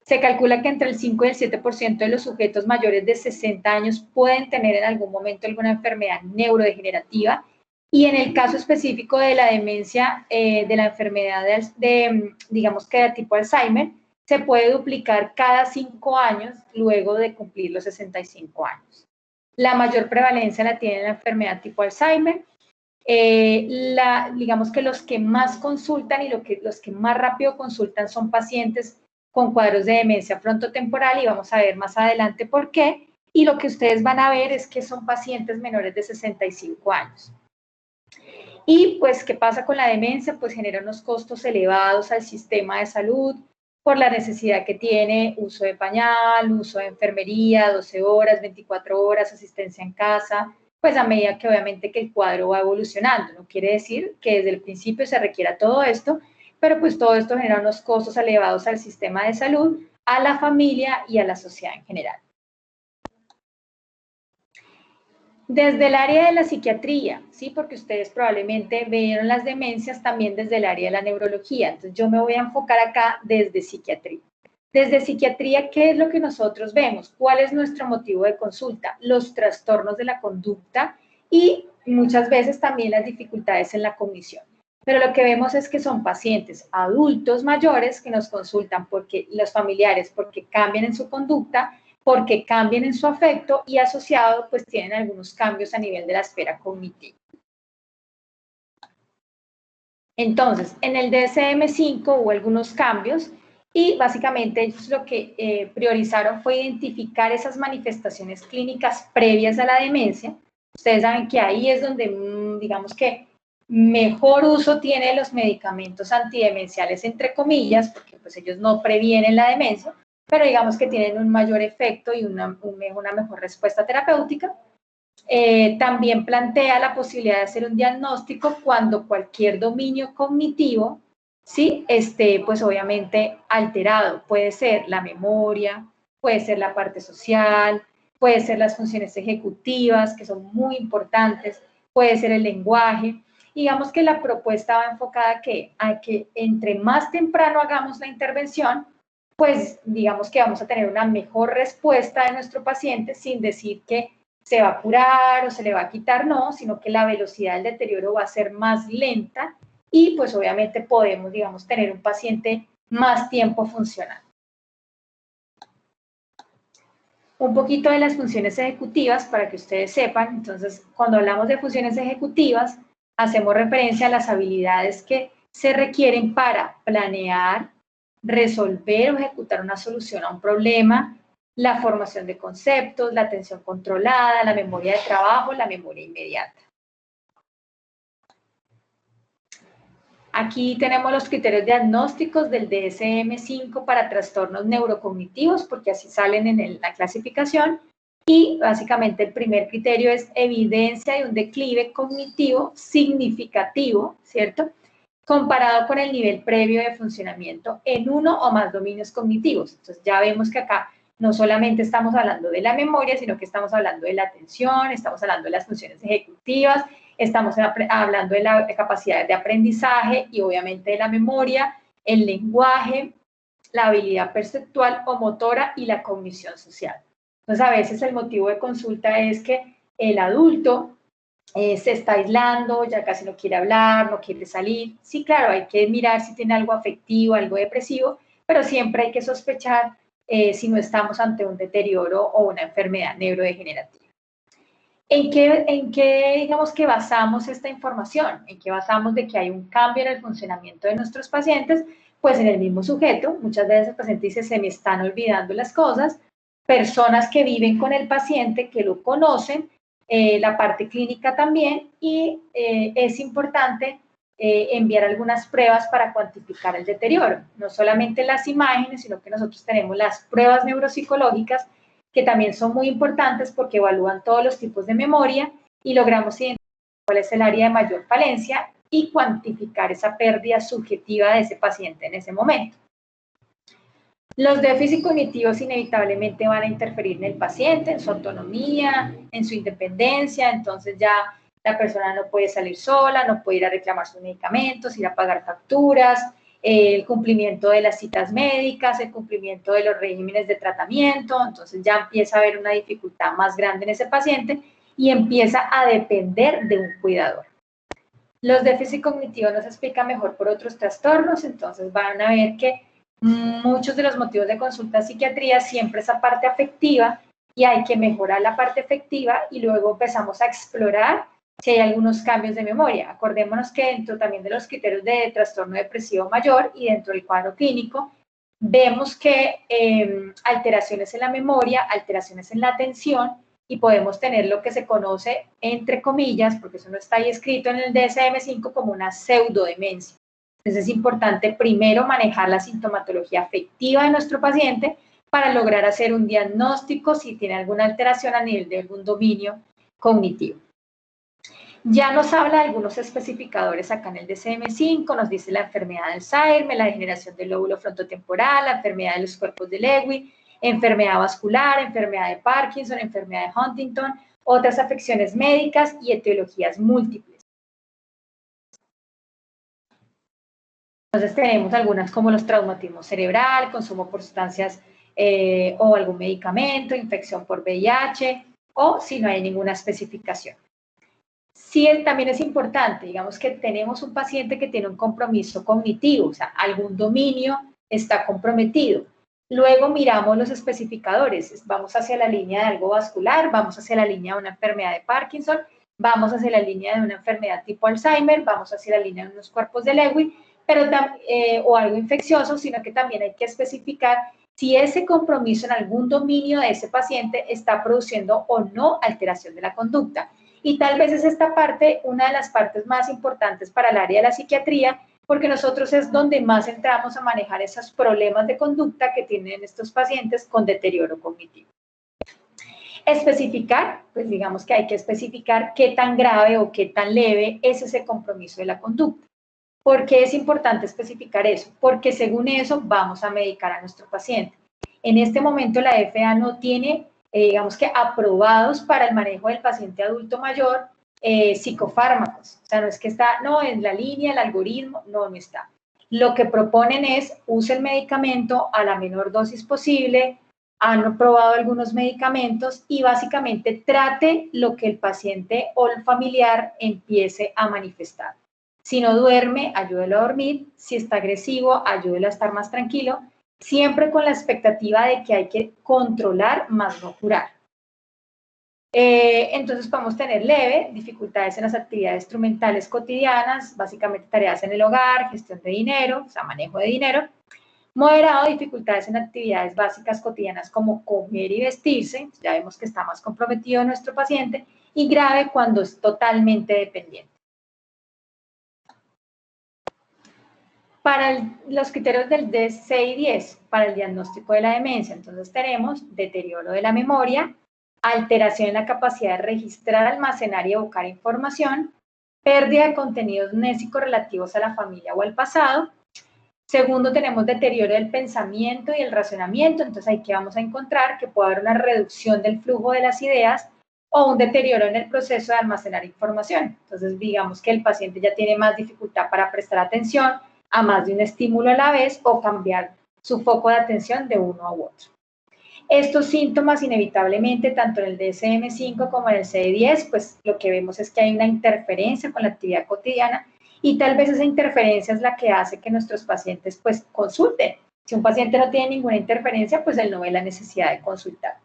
Se calcula que entre el 5 y el 7% de los sujetos mayores de 60 años pueden tener en algún momento alguna enfermedad neurodegenerativa. Y en el caso específico de la demencia, de la enfermedad digamos que de tipo Alzheimer, se puede duplicar cada 5 años luego de cumplir los 65 años. La mayor prevalencia la tiene la enfermedad tipo Alzheimer. Digamos que los que más consultan y los que más rápido consultan son pacientes con cuadros de demencia frontotemporal y vamos a ver más adelante por qué. Y lo que ustedes van a ver es que son pacientes menores de 65 años. Y pues, ¿qué pasa con la demencia? Pues genera unos costos elevados al sistema de salud por la necesidad que tiene uso de pañal, uso de enfermería, 12 horas, 24 horas, asistencia en casa, pues a medida que obviamente que el cuadro va evolucionando. No quiere decir que desde el principio se requiera todo esto, pero pues todo esto genera unos costos elevados al sistema de salud, a la familia y a la sociedad en general. Desde el área de la psiquiatría, ¿sí? Porque ustedes probablemente vieron las demencias también desde el área de la neurología. Entonces, yo me voy a enfocar acá desde psiquiatría. Desde psiquiatría, ¿qué es lo que nosotros vemos? ¿Cuál es nuestro motivo de consulta? Los trastornos de la conducta y muchas veces también las dificultades en la cognición. Pero lo que vemos es que son pacientes adultos mayores que nos consultan porque los familiares, porque cambian en su conducta, porque cambian en su afecto y asociado pues tienen algunos cambios a nivel de la esfera cognitiva. Entonces, en el DSM-5 hubo algunos cambios y básicamente ellos lo que priorizaron fue identificar esas manifestaciones clínicas previas a la demencia. Ustedes saben que ahí es donde, digamos que mejor uso tienen los medicamentos antidemenciales, entre comillas, porque pues ellos no previenen la demencia, pero digamos que tienen un mayor efecto y una mejor respuesta terapéutica. También plantea la posibilidad de hacer un diagnóstico cuando cualquier dominio cognitivo, ¿sí?, esté pues obviamente alterado. Puede ser la memoria, puede ser la parte social, puede ser las funciones ejecutivas, que son muy importantes, puede ser el lenguaje. Digamos que la propuesta va enfocada a que entre más temprano hagamos la intervención, pues digamos que vamos a tener una mejor respuesta de nuestro paciente, sin decir que se va a curar o se le va a quitar, no, sino que la velocidad del deterioro va a ser más lenta y pues obviamente podemos, digamos, tener un paciente más tiempo funcional. Un poquito de las funciones ejecutivas para que ustedes sepan. Entonces, cuando hablamos de funciones ejecutivas, hacemos referencia a las habilidades que se requieren para planear, resolver o ejecutar una solución a un problema, la formación de conceptos, la atención controlada, la memoria de trabajo, la memoria inmediata. Aquí tenemos los criterios diagnósticos del DSM-5 para trastornos neurocognitivos, porque así salen en la clasificación. Y básicamente el primer criterio es evidencia de un declive cognitivo significativo, ¿cierto?, comparado con el nivel previo de funcionamiento en uno o más dominios cognitivos. Entonces ya vemos que acá no solamente estamos hablando de la memoria, sino que estamos hablando de la atención, estamos hablando de las funciones ejecutivas, estamos hablando de la capacidad de aprendizaje y obviamente de la memoria, el lenguaje, la habilidad perceptual o motora y la cognición social. Entonces a veces el motivo de consulta es que el adulto se está aislando, ya casi no quiere hablar, no quiere salir. Sí, claro, hay que mirar si tiene algo afectivo, algo depresivo, pero siempre hay que sospechar si no estamos ante un deterioro o una enfermedad neurodegenerativa. ¿En qué digamos que basamos esta información? ¿En qué basamos de que hay un cambio en el funcionamiento de nuestros pacientes? Pues en el mismo sujeto. Muchas veces el paciente dice, se me están olvidando las cosas. Personas que viven con el paciente, que lo conocen, la parte clínica también, y es importante enviar algunas pruebas para cuantificar el deterioro. No solamente las imágenes, sino que nosotros tenemos las pruebas neuropsicológicas, que también son muy importantes porque evalúan todos los tipos de memoria y logramos identificar cuál es el área de mayor falencia y cuantificar esa pérdida subjetiva de ese paciente en ese momento. Los déficits cognitivos inevitablemente van a interferir en el paciente, en su autonomía, en su independencia. Entonces ya la persona no puede salir sola, no puede ir a reclamar sus medicamentos, ir a pagar facturas, el cumplimiento de las citas médicas, el cumplimiento de los regímenes de tratamiento. Entonces ya empieza a haber una dificultad más grande en ese paciente y empieza a depender de un cuidador. Los déficits cognitivos nos explican mejor por otros trastornos. Entonces van a ver que muchos de los motivos de consulta a psiquiatría siempre esa parte afectiva, y hay que mejorar la parte afectiva y luego empezamos a explorar si hay algunos cambios de memoria. Acordémonos que dentro también de los criterios de trastorno depresivo mayor y dentro del cuadro clínico, vemos que alteraciones en la memoria, alteraciones en la atención, y podemos tener lo que se conoce, entre comillas, porque eso no está ahí escrito en el DSM-5, como una pseudodemencia. Entonces es importante primero manejar la sintomatología afectiva de nuestro paciente para lograr hacer un diagnóstico si tiene alguna alteración a nivel de algún dominio cognitivo. Ya nos habla de algunos especificadores acá en el DSM-5, nos dice la enfermedad de Alzheimer, la degeneración del lóbulo frontotemporal, la enfermedad de los cuerpos de Lewy, enfermedad vascular, enfermedad de Parkinson, enfermedad de Huntington, otras afecciones médicas y etiologías múltiples. Entonces tenemos algunas como los traumatismos cerebral, consumo por sustancias o algún medicamento, infección por VIH, o si no hay ninguna especificación. Sí, también es importante, digamos que tenemos un paciente que tiene un compromiso cognitivo, o sea, algún dominio está comprometido. Luego miramos los especificadores, vamos hacia la línea de algo vascular, vamos hacia la línea de una enfermedad de Parkinson, vamos hacia la línea de una enfermedad tipo Alzheimer, vamos hacia la línea de unos cuerpos de Lewy, pero o algo infeccioso, sino que también hay que especificar si ese compromiso en algún dominio de ese paciente está produciendo o no alteración de la conducta. Y tal vez es esta parte una de las partes más importantes para el área de la psiquiatría, porque nosotros es donde más entramos a manejar esos problemas de conducta que tienen estos pacientes con deterioro cognitivo. Especificar, pues digamos que hay que especificar qué tan grave o qué tan leve es ese compromiso de la conducta. ¿Por qué es importante especificar eso? Porque según eso vamos a medicar a nuestro paciente. En este momento la FDA no tiene, digamos que aprobados para el manejo del paciente adulto mayor psicofármacos. O sea, no es que está, no, en la línea, el algoritmo, no está. Lo que proponen es, use el medicamento a la menor dosis posible, han probado algunos medicamentos y básicamente trate lo que el paciente o el familiar empiece a manifestar. Si no duerme, ayúdelo a dormir. Si está agresivo, ayúdelo a estar más tranquilo. Siempre con la expectativa de que hay que controlar más no curar. Entonces podemos tener leve, dificultades en las actividades instrumentales cotidianas, básicamente tareas en el hogar, gestión de dinero, o sea, manejo de dinero. Moderado, dificultades en actividades básicas cotidianas como comer y vestirse, ya vemos que está más comprometido nuestro paciente. Y grave cuando es totalmente dependiente. Para los criterios del DSM-10, para el diagnóstico de la demencia, entonces tenemos deterioro de la memoria, alteración en la capacidad de registrar, almacenar y evocar información, pérdida de contenidos mnésicos relativos a la familia o al pasado. Segundo, tenemos deterioro del pensamiento y el razonamiento, entonces ahí que vamos a encontrar que puede haber una reducción del flujo de las ideas o un deterioro en el proceso de almacenar información. Entonces, digamos que el paciente ya tiene más dificultad para prestar atención a más de un estímulo a la vez o cambiar su foco de atención de uno a otro. Estos síntomas, inevitablemente, tanto en el DSM-5 como en el CIE-10, pues lo que vemos es que hay una interferencia con la actividad cotidiana y tal vez esa interferencia es la que hace que nuestros pacientes pues consulten. Si un paciente no tiene ninguna interferencia, pues él no ve la necesidad de consultar.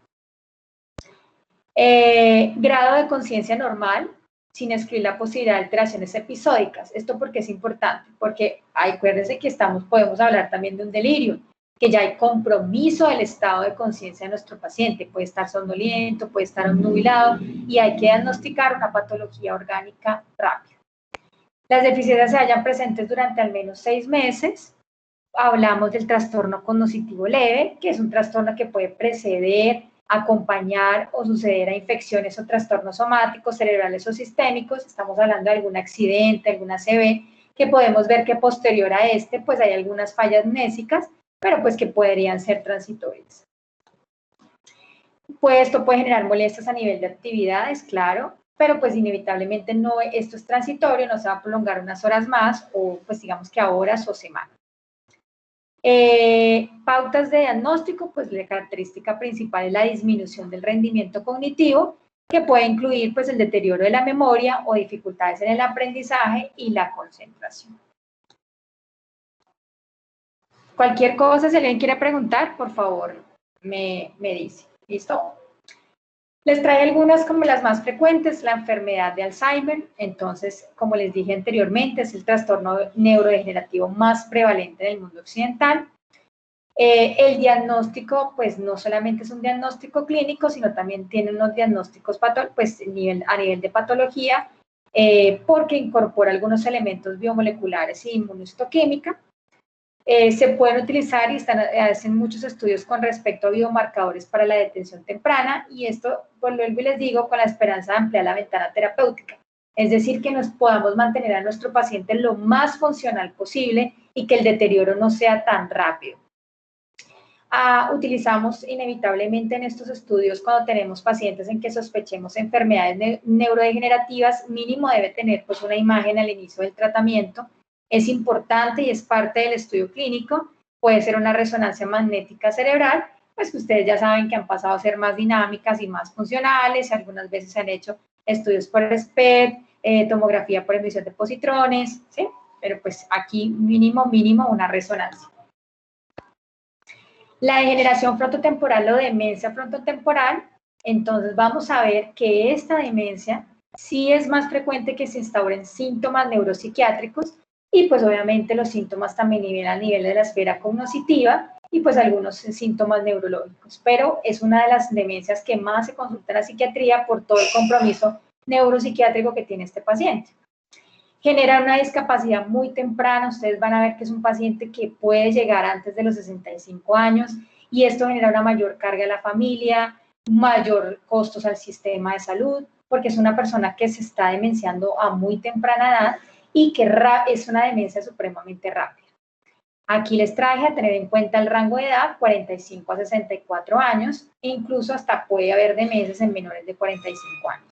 Grado de conciencia normal, sin excluir la posibilidad de alteraciones episódicas. ¿Esto porque es importante? Porque acuérdense que podemos hablar también de un delirio, que ya hay compromiso del estado de conciencia de nuestro paciente. Puede estar somnoliento, puede estar obnubilado y hay que diagnosticar una patología orgánica rápida. Las deficiencias se hallan presentes durante al menos 6 meses. Hablamos del trastorno cognitivo leve, que es un trastorno que puede preceder, acompañar o suceder a infecciones o trastornos somáticos, cerebrales o sistémicos. Estamos hablando de algún accidente, alguna ACV, que podemos ver que posterior a pues hay algunas fallas mnésicas, pero pues que podrían ser transitorias. Pues esto puede generar molestias a nivel de actividades, claro, pero pues inevitablemente no, esto es transitorio, no se va a prolongar unas horas más o pues digamos que a horas o semanas. Pautas de diagnóstico, pues la característica principal es la disminución del rendimiento cognitivo, que puede incluir pues el deterioro de la memoria o dificultades en el aprendizaje y la concentración. Cualquier cosa, si alguien quiere preguntar, por favor, me dice. ¿Listo? Les trae algunas como las más frecuentes, la enfermedad de Alzheimer. Entonces, como les dije anteriormente, es el trastorno neurodegenerativo más prevalente en el mundo occidental. El diagnóstico, pues no solamente es un diagnóstico clínico, sino también tiene unos diagnósticos pues, a nivel de patología, porque incorpora algunos elementos biomoleculares y inmunohistoquímica. Se pueden utilizar y hacen muchos estudios con respecto a biomarcadores para la detención temprana y esto, pues vuelvo y les digo, con la esperanza de ampliar la ventana terapéutica. Es decir, que nos podamos mantener a nuestro paciente lo más funcional posible y que el deterioro no sea tan rápido. Utilizamos inevitablemente en estos estudios cuando tenemos pacientes en que sospechemos enfermedades neurodegenerativas, mínimo debe tener pues una imagen al inicio del tratamiento. Es importante y es parte del estudio clínico, puede ser una resonancia magnética cerebral, pues que ustedes ya saben que han pasado a ser más dinámicas y más funcionales, algunas veces se han hecho estudios por SPECT, tomografía por emisión de positrones, ¿sí? Pero pues aquí mínimo una resonancia. La degeneración frontotemporal o demencia frontotemporal, entonces vamos a ver que esta demencia sí es más frecuente que se instauren síntomas neuropsiquiátricos y pues obviamente los síntomas también vienen a nivel de la esfera cognitiva y pues algunos síntomas neurológicos, pero es una de las demencias que más se consulta en la psiquiatría por todo el compromiso neuropsiquiátrico que tiene este paciente. Genera una discapacidad muy temprana, ustedes van a ver que es un paciente que puede llegar antes de los 65 años y esto genera una mayor carga a la familia, mayor costos al sistema de salud, porque es una persona que se está demenciando a muy temprana edad y que es una demencia supremamente rápida. Aquí les traje a tener en cuenta el rango de edad, 45 a 64 años, e incluso hasta puede haber demencias en menores de 45 años.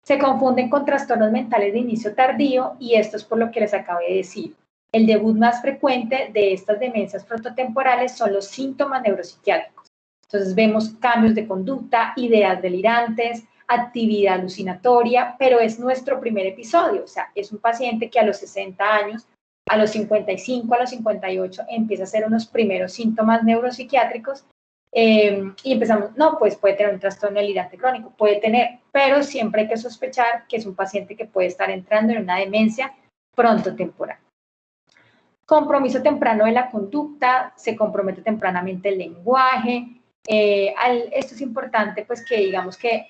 Se confunden con trastornos mentales de inicio tardío y esto es por lo que les acabé de decir. El debut más frecuente de estas demencias frontotemporales son los síntomas neuropsiquiátricos. Entonces vemos cambios de conducta, ideas delirantes, actividad alucinatoria, pero es nuestro primer episodio, o sea, es un paciente que a los 60 años, a los 55, a los 58 empieza a hacer unos primeros síntomas neuropsiquiátricos y empezamos, no, pues puede tener un trastorno delirante crónico, puede tener, pero siempre hay que sospechar que es un paciente que puede estar entrando en una demencia frontotemporal. Compromiso temprano de la conducta, se compromete tempranamente el lenguaje. Esto es importante, pues que digamos que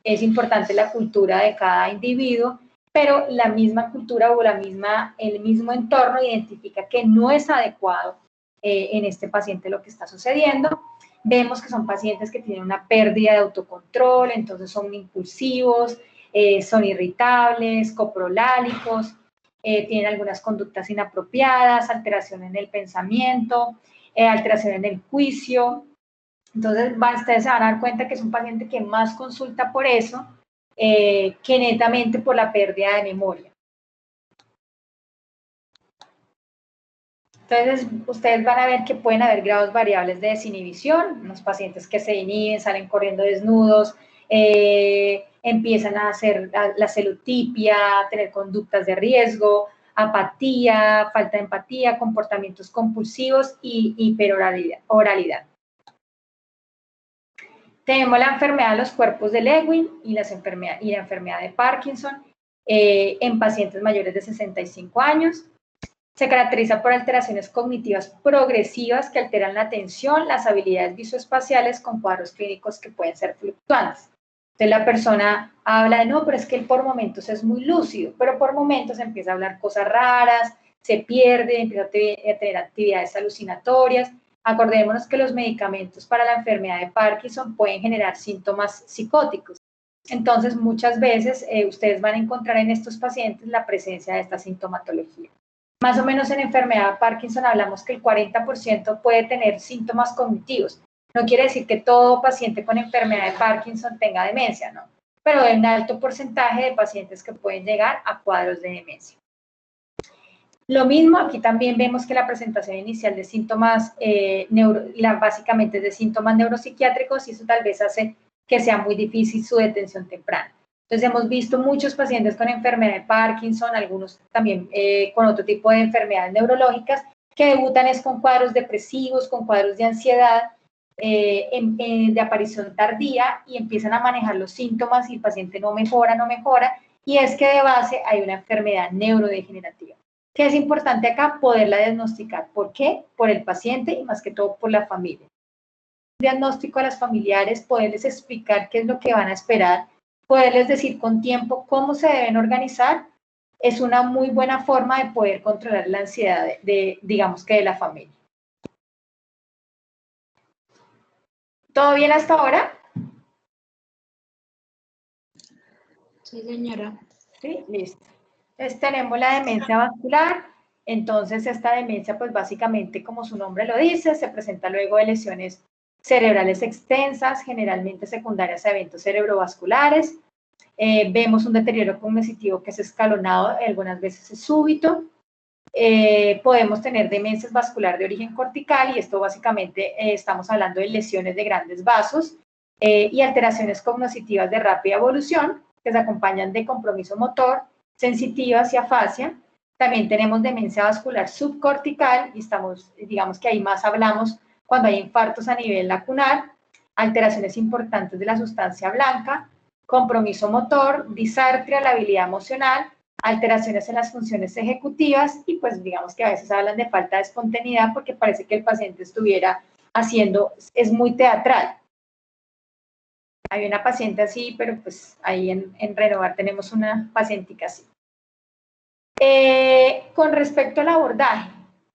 es importante la cultura de cada individuo, pero la misma cultura o el mismo entorno identifica que no es adecuado en este paciente lo que está sucediendo. Vemos que son pacientes que tienen una pérdida de autocontrol, entonces son impulsivos, son irritables, coprolálicos, tienen algunas conductas inapropiadas, alteración en el pensamiento, alteración en el juicio. Entonces, ustedes se van a dar cuenta que es un paciente que más consulta por eso que netamente por la pérdida de memoria. Entonces, ustedes van a ver que pueden haber grados variables de desinhibición, unos pacientes que se inhiben, salen corriendo desnudos, empiezan a hacer la celotipia, a tener conductas de riesgo, apatía, falta de empatía, comportamientos compulsivos y hiperoralidad. Tenemos la enfermedad de los cuerpos de Lewin y la enfermedad de Parkinson en pacientes mayores de 65 años. Se caracteriza por alteraciones cognitivas progresivas que alteran la atención, las habilidades visoespaciales con cuadros clínicos que pueden ser fluctuantes. Entonces la persona habla de, no, pero es que él por momentos es muy lúcido, pero por momentos empieza a hablar cosas raras, se pierde, empieza a tener actividades alucinatorias. Acordémonos que los medicamentos para la enfermedad de Parkinson pueden generar síntomas psicóticos. Entonces, muchas veces ustedes van a encontrar en estos pacientes la presencia de esta sintomatología. Más o menos en enfermedad de Parkinson hablamos que el 40% puede tener síntomas cognitivos. No quiere decir que todo paciente con enfermedad de Parkinson tenga demencia, ¿no? Pero hay un alto porcentaje de pacientes que pueden llegar a cuadros de demencia. Lo mismo, aquí también vemos que la presentación inicial de síntomas, básicamente es de síntomas neuropsiquiátricos y eso tal vez hace que sea muy difícil su detención temprana. Entonces hemos visto muchos pacientes con enfermedad de Parkinson, algunos también con otro tipo de enfermedades neurológicas que debutan es con cuadros depresivos, con cuadros de ansiedad, de aparición tardía y empiezan a manejar los síntomas y el paciente no mejora, y es que de base hay una enfermedad neurodegenerativa. Que es importante acá poderla diagnosticar. ¿Por qué? Por el paciente y más que todo por la familia. Diagnóstico a las familiares, poderles explicar qué es lo que van a esperar, poderles decir con tiempo cómo se deben organizar, es una muy buena forma de poder controlar la ansiedad digamos que de la familia. ¿Todo bien hasta ahora? Sí, señora. Sí, listo. Entonces tenemos la demencia vascular, entonces esta demencia pues básicamente como su nombre lo dice, se presenta luego de lesiones cerebrales extensas, generalmente secundarias a eventos cerebrovasculares. Vemos un deterioro cognitivo que es escalonado, algunas veces es súbito. Podemos tener demencias vascular de origen cortical y esto básicamente estamos hablando de lesiones de grandes vasos y alteraciones cognitivas de rápida evolución que se acompañan de compromiso motor, sensitivas y afasia. También tenemos demencia vascular subcortical y digamos que ahí más hablamos cuando hay infartos a nivel lacunar, alteraciones importantes de la sustancia blanca, compromiso motor, disartria, la habilidad emocional, alteraciones en las funciones ejecutivas y pues digamos que a veces hablan de falta de espontaneidad porque parece que el paciente estuviera haciendo, es muy teatral. Hay una paciente así, pero pues ahí en Renovar tenemos una pacientica así. Con respecto al abordaje,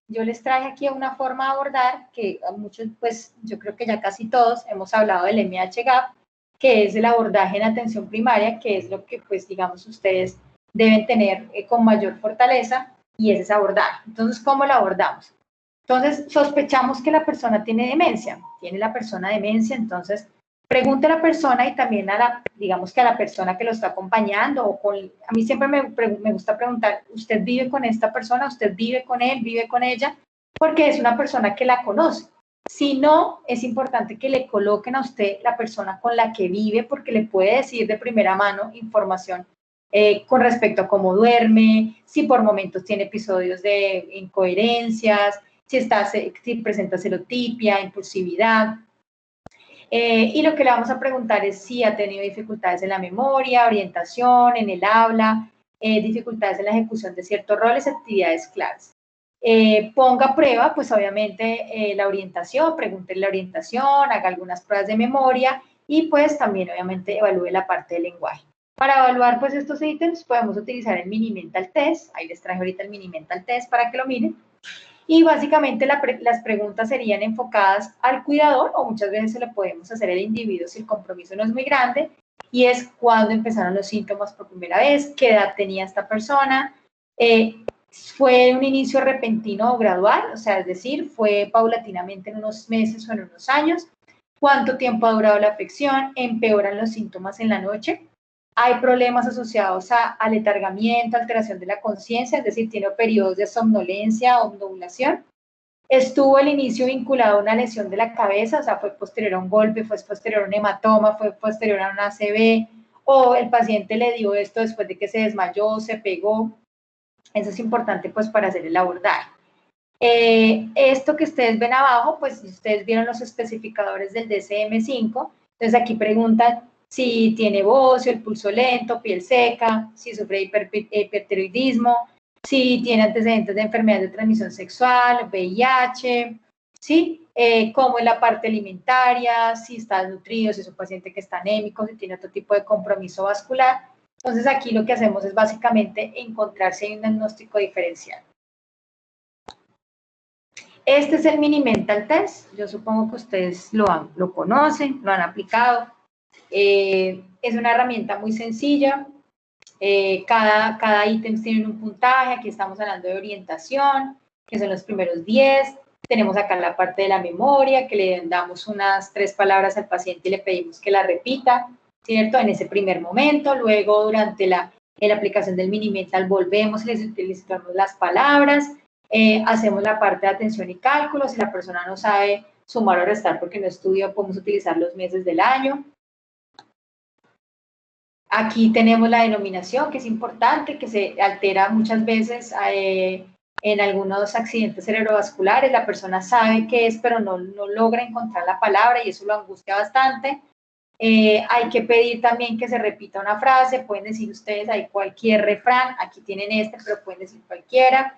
yo les traje aquí una forma de abordar que a muchos, pues yo creo que ya casi todos hemos hablado del MH-GAP, que es el abordaje en atención primaria, que es lo que pues digamos ustedes deben tener con mayor fortaleza, y es ese abordaje. Entonces, ¿cómo lo abordamos? Entonces, sospechamos que la persona tiene demencia, entonces pregunte a la persona y también digamos que a la persona que lo está acompañando, a mí siempre me gusta preguntar, ¿usted vive con esta persona? ¿Usted vive con él? ¿Vive con ella? Porque es una persona que la conoce. Si no, es importante que le coloquen a usted la persona con la que vive, porque le puede decir de primera mano información con respecto a cómo duerme, si por momentos tiene episodios de incoherencias, si presenta celotipia, impulsividad. Y lo que le vamos a preguntar es si ha tenido dificultades en la memoria, orientación, en el habla, dificultades en la ejecución de ciertos roles, actividades claves. Ponga a prueba, pues obviamente, la orientación, pregúntele la orientación, haga algunas pruebas de memoria y pues también obviamente evalúe la parte del lenguaje. Para evaluar pues estos ítems podemos utilizar el Mini Mental Test, ahí les traje ahorita el Mini Mental Test para que lo miren. Y básicamente las preguntas serían enfocadas al cuidador, o muchas veces se lo podemos hacer al individuo si el compromiso no es muy grande, y es cuándo empezaron los síntomas por primera vez, qué edad tenía esta persona, fue un inicio repentino o gradual, o sea, es decir, fue paulatinamente en unos meses o en unos años, cuánto tiempo ha durado la afección, empeoran los síntomas en la noche, hay problemas asociados a aletargamiento, alteración de la conciencia, es decir, tiene periodos de somnolencia o obnubilación. Estuvo el inicio vinculado a una lesión de la cabeza, o sea, fue posterior a un golpe, fue posterior a un hematoma, fue posterior a una ACV, o el paciente le dio esto después de que se desmayó, se pegó. Eso es importante pues para hacer el abordaje. Esto que ustedes ven abajo, pues ustedes vieron los especificadores del DSM-5, entonces aquí preguntan si tiene bocio, el pulso lento, piel seca, si sufre de hipertiroidismo, si tiene antecedentes de enfermedad de transmisión sexual, VIH, ¿sí? Cómo es la parte alimentaria, si está desnutrido, si es un paciente que está anémico, si tiene otro tipo de compromiso vascular. Entonces aquí lo que hacemos es básicamente encontrar si hay un diagnóstico diferencial. Este es el Mini Mental Test, yo supongo que ustedes lo conocen, lo han aplicado. Es una herramienta muy sencilla, cada ítem tiene un puntaje, aquí estamos hablando de orientación, que son los primeros 10, tenemos acá la parte de la memoria, que le damos unas 3 palabras al paciente y le pedimos que la repita, ¿cierto? En ese primer momento, luego durante la aplicación del Mini Mental volvemos y les utilizamos las palabras, hacemos la parte de atención y cálculo, si la persona no sabe sumar o restar porque no estudia, podemos utilizar los meses del año. Aquí tenemos la denominación, que es importante, que se altera muchas veces en algunos accidentes cerebrovasculares. La persona sabe qué es, pero no logra encontrar la palabra y eso lo angustia bastante. Hay que pedir también que se repita una frase. Pueden decir ustedes ahí cualquier refrán. Aquí tienen este, pero pueden decir cualquiera.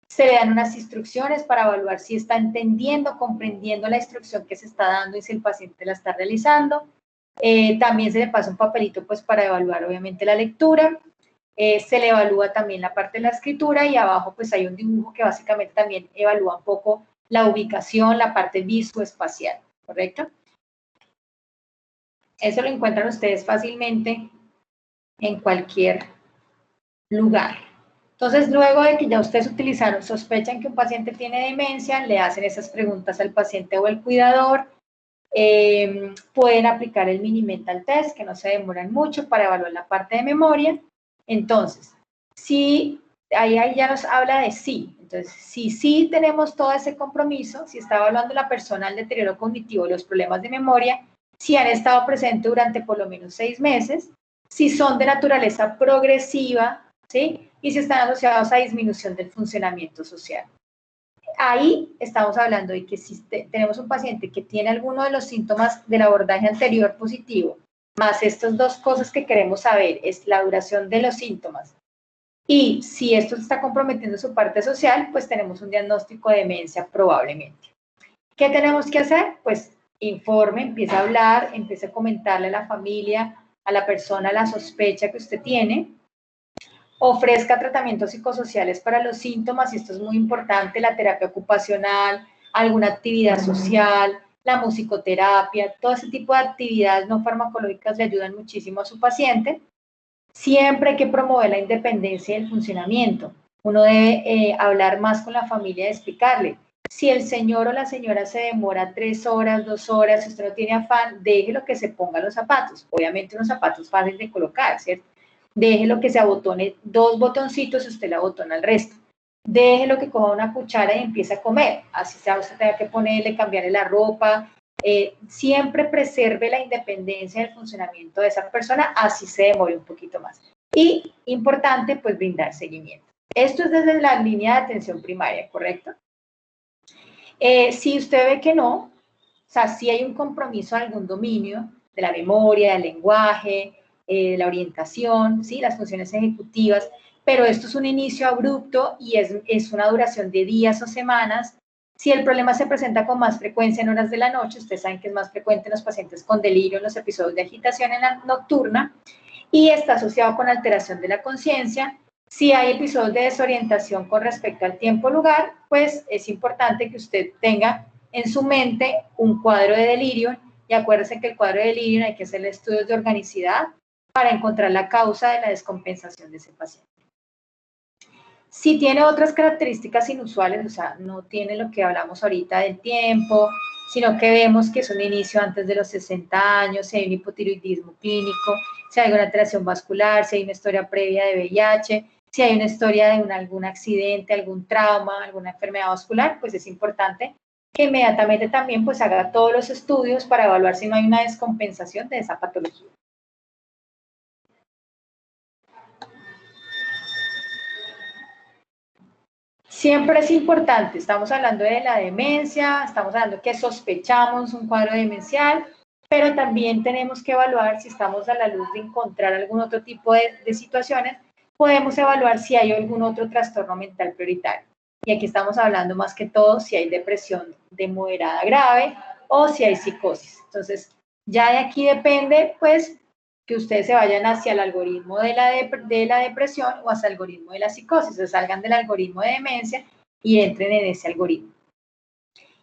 Se le dan unas instrucciones para evaluar si está entendiendo, comprendiendo la instrucción que se está dando y si el paciente la está realizando. También se le pasa un papelito pues para evaluar obviamente la lectura, se le evalúa también la parte de la escritura y abajo pues hay un dibujo que básicamente también evalúa un poco la ubicación, la parte visoespacial, ¿correcto? Eso lo encuentran ustedes fácilmente en cualquier lugar. Entonces, luego de que ya ustedes sospechan que un paciente tiene demencia, le hacen esas preguntas al paciente o al cuidador. Pueden aplicar el Mini Mental Test, que no se demoran mucho para evaluar la parte de memoria. Entonces, si ahí ya nos habla de sí. Entonces, si sí tenemos todo ese compromiso, si está evaluando la persona el deterioro cognitivo y los problemas de memoria, si han estado presentes durante por lo menos 6 meses, si son de naturaleza progresiva, ¿sí? Y si están asociados a disminución del funcionamiento social. ahí estamos hablando de que si tenemos un paciente que tiene alguno de los síntomas del abordaje anterior positivo, más estas dos cosas que queremos saber, es la duración de los síntomas y si esto está comprometiendo su parte social, pues tenemos un diagnóstico de demencia probablemente. ¿Qué tenemos que hacer? Pues informe, empieza a hablar, empieza a comentarle a la familia, a la persona la sospecha que usted tiene, ofrezca tratamientos psicosociales para los síntomas, y esto es muy importante, la terapia ocupacional, alguna actividad social, la musicoterapia, todo ese tipo de actividades no farmacológicas le ayudan muchísimo a su paciente. Siempre hay que promover la independencia y el funcionamiento. Uno debe hablar más con la familia y explicarle. Si el señor o la señora se demora 3 horas, 2 horas, si usted no tiene afán, déjelo que se ponga los zapatos. Obviamente unos zapatos fáciles de colocar, ¿cierto? Déjelo que se abotone 2 botoncitos y usted le abotona el resto. Déjelo que coja una cuchara y empiece a comer. Así sea, usted tenga que ponerle, cambiarle la ropa. Siempre preserve la independencia del funcionamiento de esa persona, así se demore un poquito más. Y, importante, pues brindar seguimiento. Esto es desde la línea de atención primaria, ¿correcto? Si usted ve que no, o sea, si hay un compromiso de algún dominio, de la memoria, del lenguaje, de la orientación, ¿sí? Las funciones ejecutivas, pero esto es un inicio abrupto y es una duración de días o semanas. Si el problema se presenta con más frecuencia en horas de la noche, ustedes saben que es más frecuente en los pacientes con delirio, en los episodios de agitación en la nocturna, y está asociado con alteración de la conciencia. Si hay episodios de desorientación con respecto al tiempo-lugar, pues es importante que usted tenga en su mente un cuadro de delirio, y acuérdense que el cuadro de delirio hay que hacerle estudios de organicidad para encontrar la causa de la descompensación de ese paciente. Si tiene otras características inusuales, o sea, no tiene lo que hablamos ahorita del tiempo, sino que vemos que es un inicio antes de los 60 años, si hay un hipotiroidismo clínico, si hay una alteración vascular, si hay una historia previa de VIH, si hay una historia de algún accidente, algún trauma, alguna enfermedad vascular, pues es importante que inmediatamente también pues haga todos los estudios para evaluar si no hay una descompensación de esa patología. Siempre es importante, estamos hablando de la demencia, estamos hablando que sospechamos un cuadro demencial, pero también tenemos que evaluar si estamos a la luz de encontrar algún otro tipo de situaciones, podemos evaluar si hay algún otro trastorno mental prioritario. Y aquí estamos hablando más que todo si hay depresión de moderada a grave o si hay psicosis. Entonces, ya de aquí depende, pues, que ustedes se vayan hacia el algoritmo de la depresión o hacia el algoritmo de la psicosis, o salgan del algoritmo de demencia y entren en ese algoritmo.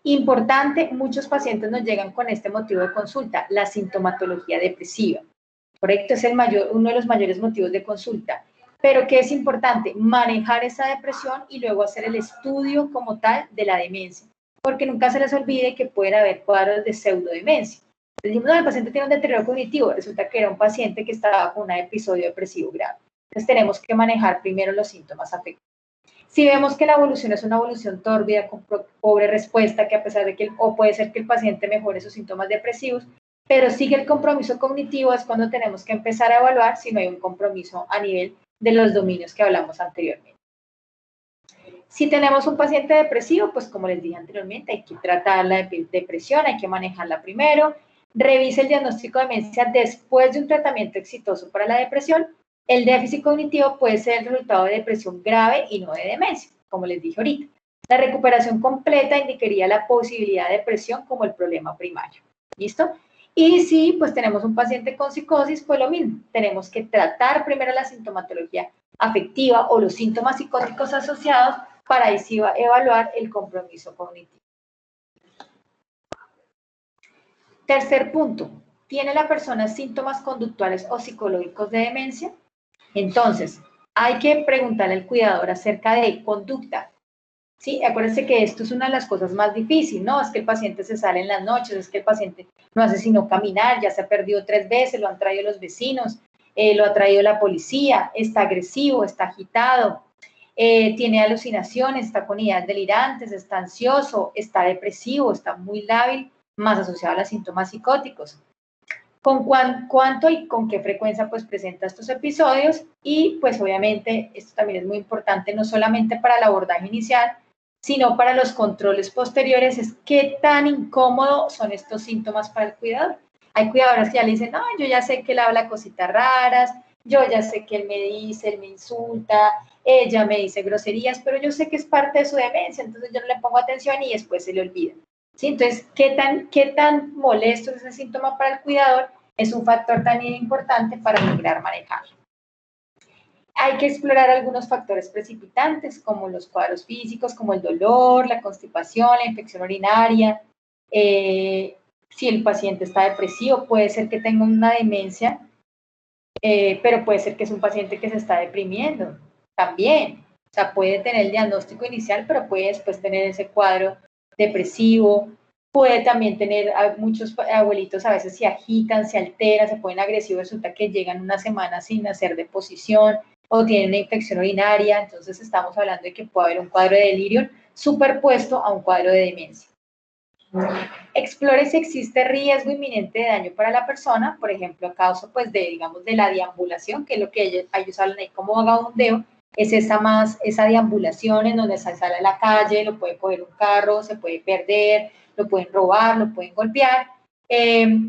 Importante, muchos pacientes nos llegan con este motivo de consulta, la sintomatología depresiva. Correcto, es uno de los mayores motivos de consulta. Pero ¿qué es importante? Manejar esa depresión y luego hacer el estudio como tal de la demencia, porque nunca se les olvide que pueden haber cuadros de pseudodemencia. Decimos, no, el paciente tiene un deterioro cognitivo, resulta que era un paciente que estaba con un episodio depresivo grave. Entonces tenemos que manejar primero los síntomas afectivos. Si vemos que la evolución es una evolución tórbida, con pobre respuesta, que a pesar de que, o puede ser que el paciente mejore sus síntomas depresivos, pero sigue el compromiso cognitivo, es cuando tenemos que empezar a evaluar si no hay un compromiso a nivel de los dominios que hablamos anteriormente. Si tenemos un paciente depresivo, pues como les dije anteriormente, hay que tratar la depresión, hay que manejarla primero. Revise el diagnóstico de demencia después de un tratamiento exitoso para la depresión. El déficit cognitivo puede ser el resultado de depresión grave y no de demencia, como les dije ahorita. La recuperación completa indicaría la posibilidad de depresión como el problema primario. ¿Listo? Y si pues tenemos un paciente con psicosis, pues lo mismo. Tenemos que tratar primero la sintomatología afectiva o los síntomas psicóticos asociados para ahí sí evaluar el compromiso cognitivo. Tercer punto, ¿tiene la persona síntomas conductuales o psicológicos de demencia? Entonces, hay que preguntarle al cuidador acerca de conducta. Sí, acuérdense que esto es una de las cosas más difíciles, ¿no? Es que el paciente se sale en las noches, es que el paciente no hace sino caminar, ya se ha perdido 3 veces, lo han traído los vecinos, lo ha traído la policía, está agresivo, está agitado, tiene alucinaciones, está con ideas delirantes, está ansioso, está depresivo, está muy lábil, más asociado a los síntomas psicóticos. Con cuánto y con qué frecuencia pues presenta estos episodios, y pues obviamente esto también es muy importante no solamente para el abordaje inicial, sino para los controles posteriores, es qué tan incómodos son estos síntomas para el cuidador. Hay cuidadoras que ya le dicen, no, yo ya sé que él habla cositas raras, yo ya sé que él me dice, él me insulta, ella me dice groserías, pero yo sé que es parte de su demencia, entonces yo no le pongo atención y después se le olvida. ¿Sí? Entonces, ¿qué tan molesto es ese síntoma para el cuidador? Es un factor también importante para lograr manejarlo. Hay que explorar algunos factores precipitantes, como los cuadros físicos, como el dolor, la constipación, la infección urinaria. Si el paciente está depresivo, puede ser que tenga una demencia, pero puede ser que es un paciente que se está deprimiendo también. O sea, puede tener el diagnóstico inicial, pero puede después tener ese cuadro depresivo. Puede también tener, muchos abuelitos a veces se agitan, se alteran, se ponen agresivos, resulta que llegan una semana sin hacer deposición o tienen una infección urinaria, entonces estamos hablando de que puede haber un cuadro de delirio superpuesto a un cuadro de demencia. Explore si existe riesgo inminente de daño para la persona, por ejemplo, a causa pues de, digamos, de la deambulación, que es lo que ellos hablan ahí como vagabundeo, es esa deambulación en donde se sale a la calle, lo puede coger un carro, se puede perder, lo pueden robar, lo pueden golpear,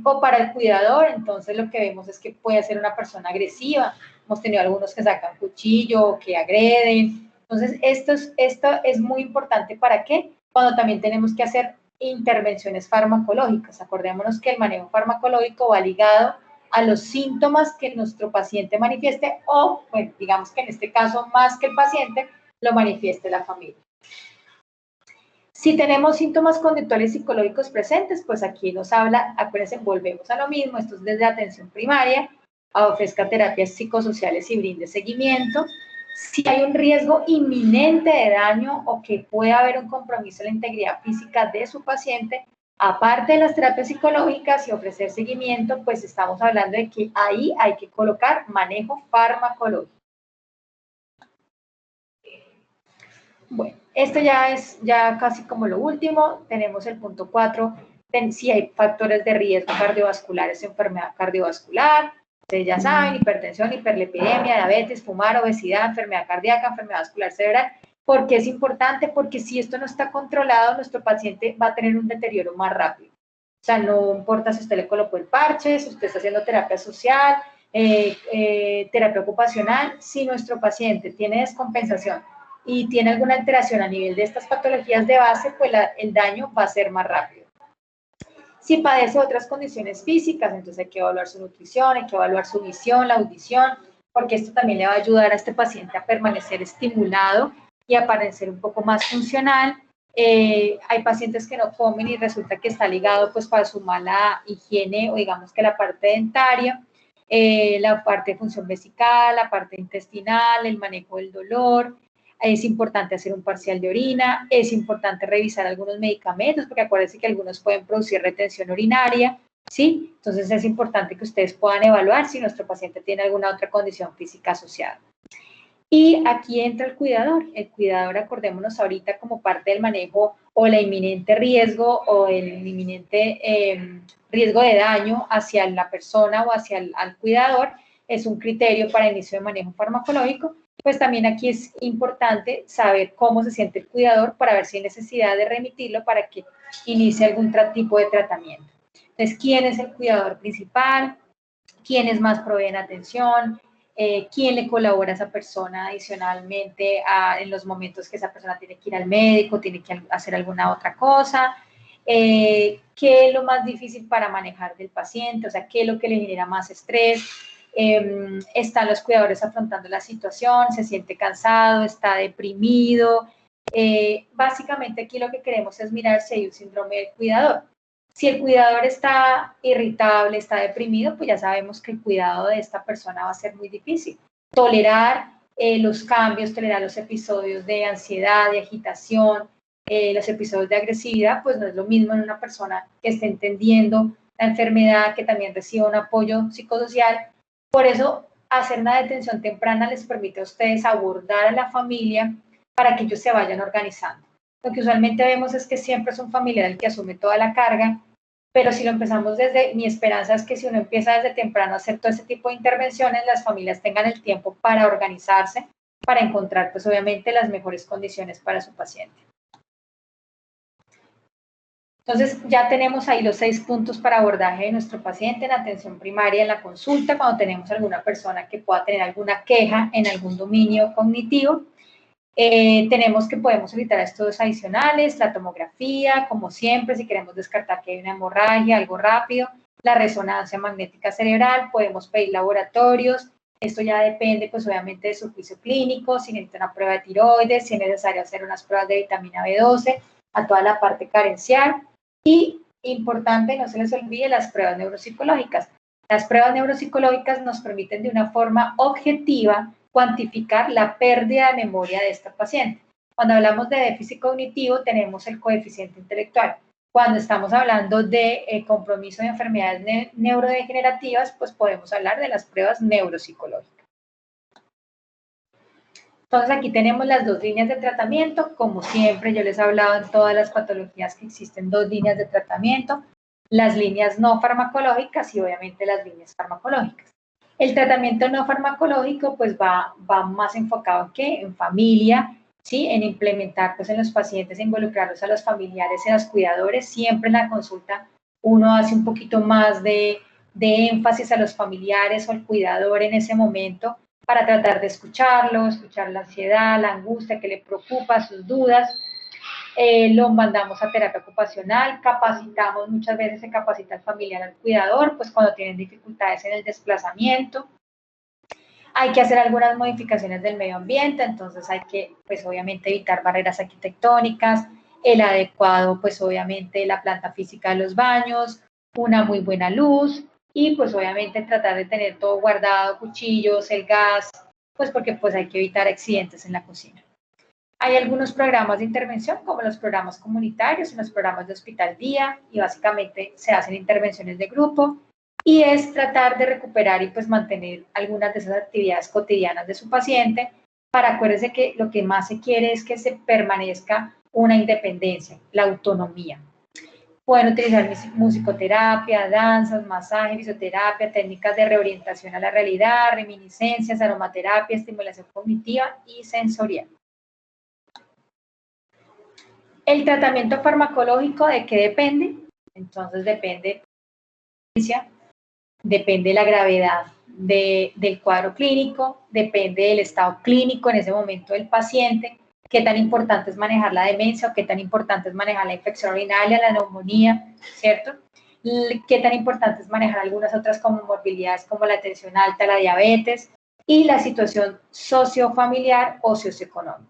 o para el cuidador, entonces lo que vemos es que puede ser una persona agresiva, hemos tenido algunos que sacan cuchillo, que agreden, entonces esto es muy importante, ¿para qué? Cuando también tenemos que hacer intervenciones farmacológicas, acordémonos que el manejo farmacológico va ligado a los síntomas que nuestro paciente manifieste o, bueno, digamos que en este caso, más que el paciente, lo manifieste la familia. Si tenemos síntomas conductuales psicológicos presentes, pues aquí nos habla, acuérdense, volvemos a lo mismo, esto es desde atención primaria, ofrezca terapias psicosociales y brinde seguimiento. Si hay un riesgo inminente de daño o que pueda haber un compromiso en la integridad física de su paciente, aparte de las terapias psicológicas y ofrecer seguimiento, pues estamos hablando de que ahí hay que colocar manejo farmacológico. Bueno, esto ya es casi como lo último. Tenemos el punto 4, si hay factores de riesgo cardiovasculares, enfermedad cardiovascular. Ustedes ya saben, hipertensión, hiperlipidemia, diabetes, fumar, obesidad, enfermedad cardíaca, enfermedad vascular cerebral. ¿Por qué es importante? Porque si esto no está controlado, nuestro paciente va a tener un deterioro más rápido. O sea, no importa si usted le colocó el parche, si usted está haciendo terapia social, terapia ocupacional, si nuestro paciente tiene descompensación y tiene alguna alteración a nivel de estas patologías de base, pues el daño va a ser más rápido. Si padece otras condiciones físicas, entonces hay que evaluar su nutrición, hay que evaluar su visión, la audición, porque esto también le va a ayudar a este paciente a permanecer estimulado y a parecer un poco más funcional. Hay pacientes que no comen y resulta que está ligado pues para su mala higiene o digamos que la parte dentaria, la parte de función vesical, la parte intestinal, el manejo del dolor. Es importante hacer un parcial de orina, es importante revisar algunos medicamentos, porque acuérdense que algunos pueden producir retención urinaria, ¿sí? Entonces es importante que ustedes puedan evaluar si nuestro paciente tiene alguna otra condición física asociada. Y aquí entra el cuidador, acordémonos ahorita como parte del manejo o la inminente riesgo o el inminente riesgo de daño hacia la persona o hacia el cuidador, es un criterio para inicio de manejo farmacológico. Pues también aquí es importante saber cómo se siente el cuidador para ver si hay necesidad de remitirlo para que inicie algún tipo de tratamiento. Entonces, ¿quién es el cuidador principal? ¿Quiénes más proveen atención? ¿Quién le colabora a esa persona adicionalmente en los momentos que esa persona tiene que ir al médico, tiene que hacer alguna otra cosa? ¿Qué es lo más difícil para manejar del paciente? O sea, ¿qué es lo que le genera más estrés? Están los cuidadores afrontando la situación, se siente cansado, está deprimido. Básicamente aquí lo que queremos es mirar si hay un síndrome del cuidador. Si el cuidador está irritable, está deprimido, pues ya sabemos que el cuidado de esta persona va a ser muy difícil. Tolerar los cambios, tolerar los episodios de ansiedad, de agitación, los episodios de agresividad, pues no es lo mismo en una persona que esté entendiendo la enfermedad, que también reciba un apoyo psicosocial. Por eso, hacer una detención temprana les permite a ustedes abordar a la familia para que ellos se vayan organizando. Lo que usualmente vemos es que siempre es un familiar el que asume toda la carga, pero si lo empezamos mi esperanza es que si uno empieza desde temprano a hacer todo ese tipo de intervenciones, las familias tengan el tiempo para organizarse, para encontrar, pues obviamente, las mejores condiciones para su paciente. Entonces, ya tenemos ahí los 6 puntos para abordaje de nuestro paciente en atención primaria, en la consulta, cuando tenemos alguna persona que pueda tener alguna queja en algún dominio cognitivo. Tenemos que podemos solicitar estudios adicionales, la tomografía, como siempre, si queremos descartar que hay una hemorragia, algo rápido, la resonancia magnética cerebral, podemos pedir laboratorios. Esto ya depende, pues, obviamente, de su juicio clínico, si necesita una prueba de tiroides, si es necesario hacer unas pruebas de vitamina B12, a toda la parte carencial. Y, importante, no se les olvide las pruebas neuropsicológicas. Las pruebas neuropsicológicas nos permiten de una forma objetiva cuantificar la pérdida de memoria de esta paciente. Cuando hablamos de déficit cognitivo, tenemos el coeficiente intelectual. Cuando estamos hablando de compromiso de enfermedades neurodegenerativas, pues podemos hablar de las pruebas neuropsicológicas. Entonces, aquí tenemos las 2 líneas de tratamiento. Como siempre, yo les he hablado en todas las patologías que existen 2 líneas de tratamiento, las líneas no farmacológicas y obviamente las líneas farmacológicas. El tratamiento no farmacológico pues va más enfocado en ¿qué? En familia, ¿sí? En implementar pues en los pacientes, involucrarlos a los familiares y a los cuidadores. Siempre en la consulta uno hace un poquito más de énfasis a los familiares o al cuidador en ese momento para tratar de escucharlo, escuchar la ansiedad, la angustia que le preocupa, sus dudas. Lo mandamos a terapia ocupacional, capacitamos, muchas veces se capacita al familiar, al cuidador, pues cuando tienen dificultades en el desplazamiento. Hay que hacer algunas modificaciones del medio ambiente, entonces hay que, pues obviamente, evitar barreras arquitectónicas, el adecuado, pues obviamente, la planta física de los baños, una muy buena luz y pues obviamente tratar de tener todo guardado, cuchillos, el gas, pues porque pues hay que evitar accidentes en la cocina. Hay algunos programas de intervención, como los programas comunitarios y los programas de hospital día, y básicamente se hacen intervenciones de grupo, y es tratar de recuperar y pues mantener algunas de esas actividades cotidianas de su paciente, para acuérdense que lo que más se quiere es que se permanezca una independencia, la autonomía. Pueden utilizar musicoterapia, danzas, masaje, fisioterapia, técnicas de reorientación a la realidad, reminiscencias, aromaterapia, estimulación cognitiva y sensorial. El tratamiento farmacológico, ¿de qué depende? Entonces depende de la gravedad del cuadro clínico, depende del estado clínico en ese momento del paciente, qué tan importante es manejar la demencia o qué tan importante es manejar la infección urinaria, la neumonía, ¿cierto? Qué tan importante es manejar algunas otras comorbilidades como la tensión alta, la diabetes y la situación sociofamiliar o socioeconómica.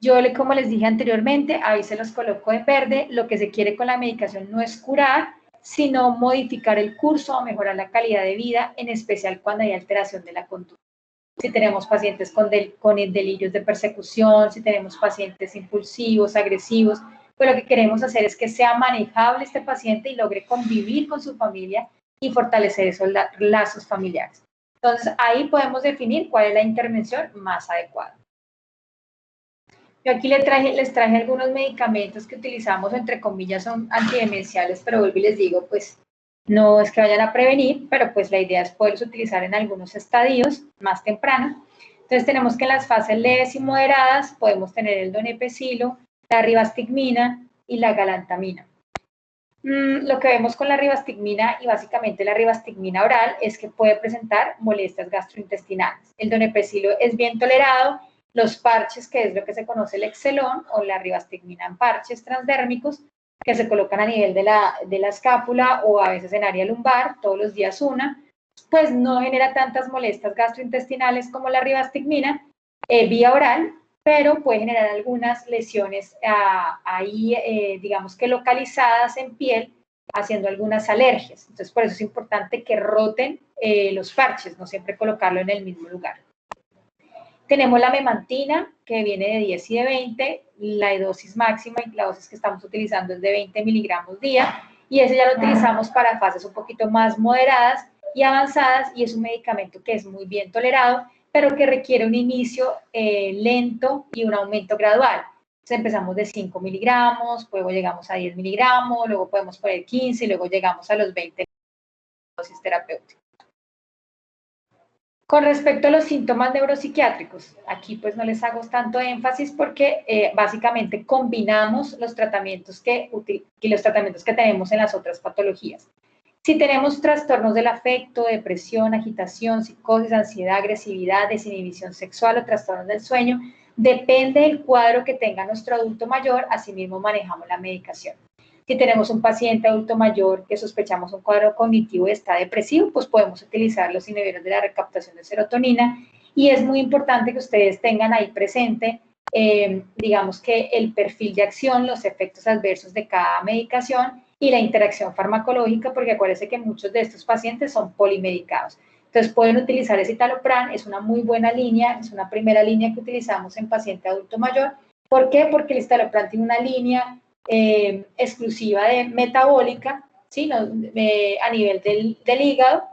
Yo, como les dije anteriormente, ahí se los coloco en verde. Lo que se quiere con la medicación no es curar, sino modificar el curso o mejorar la calidad de vida, en especial cuando hay alteración de la conducta. Si tenemos pacientes con delirios de persecución, si tenemos pacientes impulsivos, agresivos, pues lo que queremos hacer es que sea manejable este paciente y logre convivir con su familia y fortalecer esos lazos familiares. Entonces, ahí podemos definir cuál es la intervención más adecuada. Yo aquí les traje algunos medicamentos que utilizamos, entre comillas, son antidemenciales, pero vuelvo y les digo, pues no es que vayan a prevenir, pero pues la idea es poderlos utilizar en algunos estadios más tempranos. Entonces tenemos que en las fases leves y moderadas podemos tener el donepezilo, la ribastigmina y la galantamina. Lo que vemos con la ribastigmina y básicamente la ribastigmina oral es que puede presentar molestias gastrointestinales. El donepezilo es bien tolerado. Los parches, que es lo que se conoce el Excelón o la ribastigmina en parches transdérmicos, que se colocan a nivel de la escápula o a veces en área lumbar, todos los días una, pues no genera tantas molestias gastrointestinales como la ribastigmina vía oral, pero puede generar algunas lesiones ahí, digamos que localizadas en piel, haciendo algunas alergias. Entonces, por eso es importante que roten los parches, no siempre colocarlo en el mismo lugar. Tenemos la memantina, que viene de 10 y de 20, la dosis máxima y la dosis que estamos utilizando es de 20 miligramos día, y ese ya lo utilizamos para fases un poquito más moderadas y avanzadas, y es un medicamento que es muy bien tolerado, pero que requiere un inicio lento y un aumento gradual. Entonces empezamos de 5 miligramos, luego llegamos a 10 miligramos, luego podemos poner 15 y luego llegamos a los 20 dosis terapéuticas. Con respecto a los síntomas neuropsiquiátricos, aquí pues no les hago tanto énfasis porque básicamente combinamos los tratamientos que tenemos en las otras patologías. Si tenemos trastornos del afecto, depresión, agitación, psicosis, ansiedad, agresividad, desinhibición sexual o trastornos del sueño, depende del cuadro que tenga nuestro adulto mayor, asimismo manejamos la medicación. Si tenemos un paciente adulto mayor que sospechamos un cuadro cognitivo y está depresivo, pues podemos utilizar los inhibidores de la recaptación de serotonina y es muy importante que ustedes tengan ahí presente, digamos que el perfil de acción, los efectos adversos de cada medicación y la interacción farmacológica, porque acuérdense que muchos de estos pacientes son polimedicados. Entonces pueden utilizar el citalopram, es una muy buena línea, es una primera línea que utilizamos en paciente adulto mayor. ¿Por qué? Porque el citalopram tiene una línea exclusiva de metabólica, ¿sí? A nivel del hígado,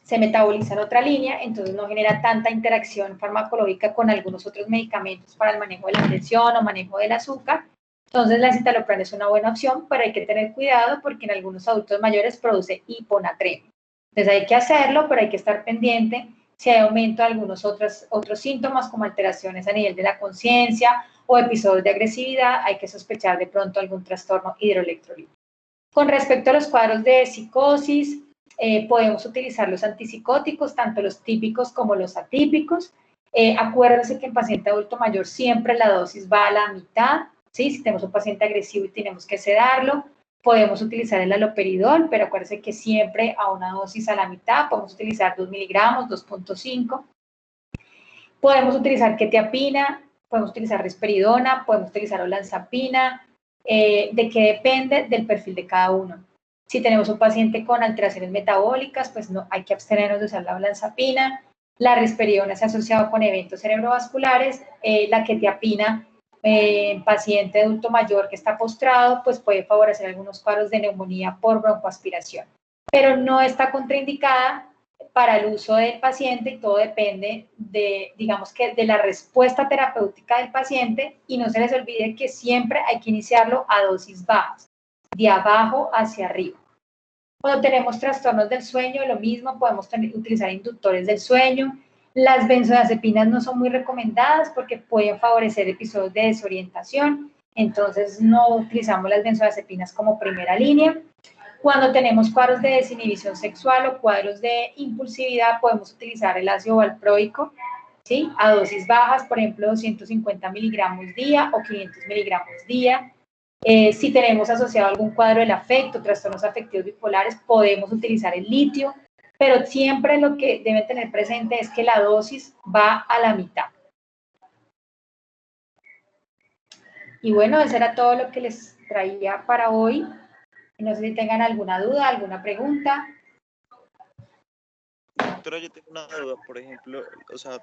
se metaboliza en otra línea, entonces no genera tanta interacción farmacológica con algunos otros medicamentos para el manejo de la presión o manejo del azúcar. Entonces la citalopram es una buena opción, pero hay que tener cuidado porque en algunos adultos mayores produce hiponatremia. Entonces hay que hacerlo, pero hay que estar pendiente si hay aumento de algunos otros síntomas como alteraciones a nivel de la conciencia o episodios de agresividad, hay que sospechar de pronto algún trastorno hidroelectrolítico. Con respecto a los cuadros de psicosis, podemos utilizar los antipsicóticos, tanto los típicos como los atípicos. Acuérdense que en paciente adulto mayor siempre la dosis va a la mitad, ¿sí? Si tenemos un paciente agresivo y tenemos que sedarlo, podemos utilizar el haloperidol, pero acuérdense que siempre a una dosis a la mitad, podemos utilizar 2 miligramos, 2.5. Podemos utilizar quetiapina, podemos utilizar risperidona, podemos utilizar olanzapina. ¿De qué depende? Del perfil de cada uno. Si tenemos un paciente con alteraciones metabólicas, pues no, hay que abstenernos de usar la olanzapina. La risperidona se ha asociado con eventos cerebrovasculares. La quetiapina en paciente adulto mayor que está postrado, pues puede favorecer algunos cuadros de neumonía por broncoaspiración, pero no está contraindicada para el uso del paciente y todo depende de, digamos que de la respuesta terapéutica del paciente y no se les olvide que siempre hay que iniciarlo a dosis bajas, de abajo hacia arriba. Cuando tenemos trastornos del sueño, lo mismo, podemos utilizar inductores del sueño. Las benzodiazepinas no son muy recomendadas porque pueden favorecer episodios de desorientación, entonces no utilizamos las benzodiazepinas como primera línea. Cuando tenemos cuadros de desinhibición sexual o cuadros de impulsividad, podemos utilizar el ácido valproico, ¿sí? A dosis bajas, por ejemplo, 250 miligramos día o 500 miligramos día. Si tenemos asociado algún cuadro del afecto, trastornos afectivos bipolares, podemos utilizar el litio, pero siempre lo que deben tener presente es que la dosis va a la mitad. Y bueno, eso era todo lo que les traía para hoy. No sé si tengan alguna duda, alguna pregunta. Doctora, yo tengo una duda, por ejemplo, o sea,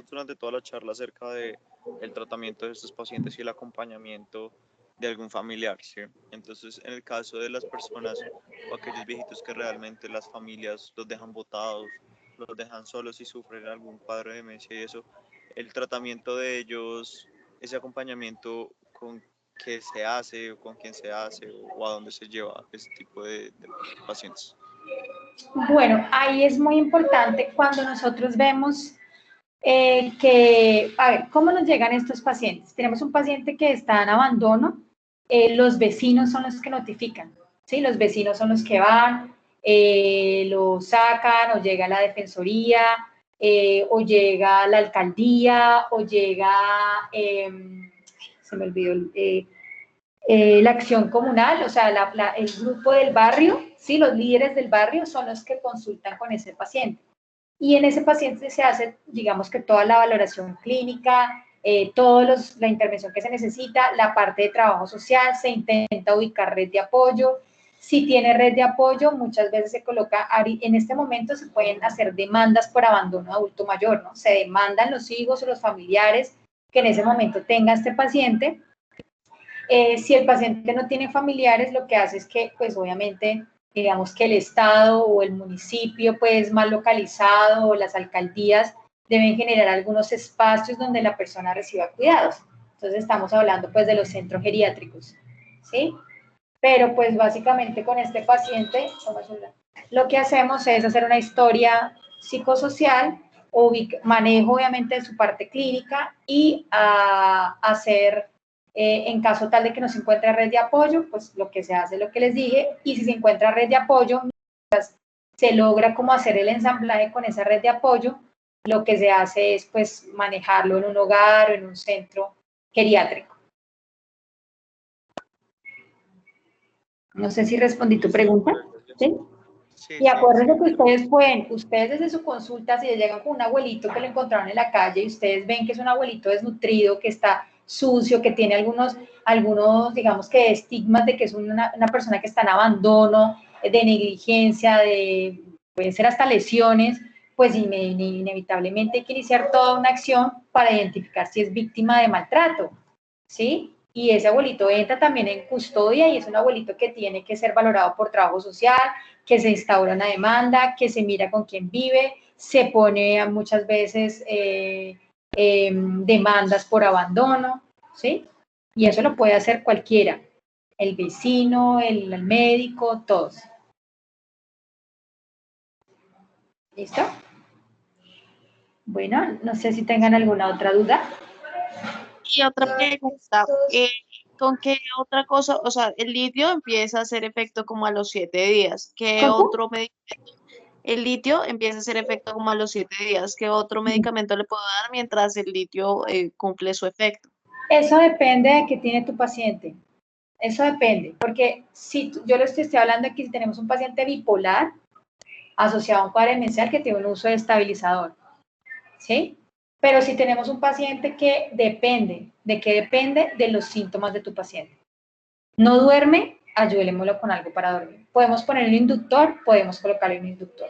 durante toda la charla acerca de el tratamiento de estos pacientes y el acompañamiento de algún familiar, ¿sí? Entonces, en el caso de las personas o aquellos viejitos que realmente las familias los dejan botados, los dejan solos y sufren algún cuadro de demencia y eso, el tratamiento de ellos, ese acompañamiento, ¿con qué se hace o con quién se hace o a dónde se lleva ese tipo de pacientes? Bueno, ahí es muy importante cuando nosotros vemos que, a ver, ¿cómo nos llegan estos pacientes? Tenemos un paciente que está en abandono, los vecinos son los que notifican, ¿sí? Los vecinos son los que van, lo sacan, o llega la defensoría, o llega la alcaldía, o llega, se me olvidó, la acción comunal, o sea, el grupo del barrio, ¿sí? Los líderes del barrio son los que consultan con ese paciente. Y en ese paciente se hace, digamos que toda la valoración clínica, la intervención que se necesita, la parte de trabajo social, se intenta ubicar red de apoyo. Si tiene red de apoyo, muchas veces se coloca, en este momento se pueden hacer demandas por abandono adulto mayor, ¿no? Se demandan los hijos o los familiares que en ese momento tenga este paciente. Si el paciente no tiene familiares, lo que hace es que, pues obviamente, digamos que el Estado o el municipio, pues mal localizado, o las alcaldías deben generar algunos espacios donde la persona reciba cuidados. Entonces estamos hablando pues de los centros geriátricos, ¿sí? Pero pues básicamente con este paciente, lo que hacemos es hacer una historia psicosocial manejo obviamente de su parte clínica y a hacer, en caso tal de que no se encuentre red de apoyo, pues lo que se hace, lo que les dije, y si se encuentra red de apoyo, mientras se logra como hacer el ensamblaje con esa red de apoyo, lo que se hace es pues manejarlo en un hogar o en un centro geriátrico. No sé si respondí tu pregunta, ¿sí? Y acuérdense que ustedes desde su consulta, si llegan con un abuelito que lo encontraron en la calle y ustedes ven que es un abuelito desnutrido, que está sucio, que tiene algunos digamos que estigmas de que es una persona que está en abandono, de negligencia, pueden ser hasta lesiones, pues inevitablemente hay que iniciar toda una acción para identificar si es víctima de maltrato, ¿sí? Y ese abuelito entra también en custodia y es un abuelito que tiene que ser valorado por trabajo social, que se instaura una demanda, que se mira con quién vive, se pone muchas veces demandas por abandono, ¿sí? Y eso lo puede hacer cualquiera, el vecino, el médico, todos. ¿Listo? Bueno, no sé si tengan alguna otra duda. Y otra pregunta, ¿con qué otra cosa? O sea, el litio empieza a hacer efecto como a los 7 días. ¿Qué ¿Cómo? otro medicamento? El litio empieza a hacer efecto como a los 7 días. ¿Qué otro medicamento le puedo dar mientras el litio cumple su efecto? Eso depende de qué tiene tu paciente. Eso depende, porque si yo les estoy hablando aquí, si tenemos un paciente bipolar asociado a un cuadro demencial que tiene un uso de estabilizador, ¿sí? Pero si tenemos un paciente que depende, ¿de qué depende? De los síntomas de tu paciente. No duerme, ayudémoslo con algo para dormir. Podemos ponerle un inductor, podemos colocarle un inductor.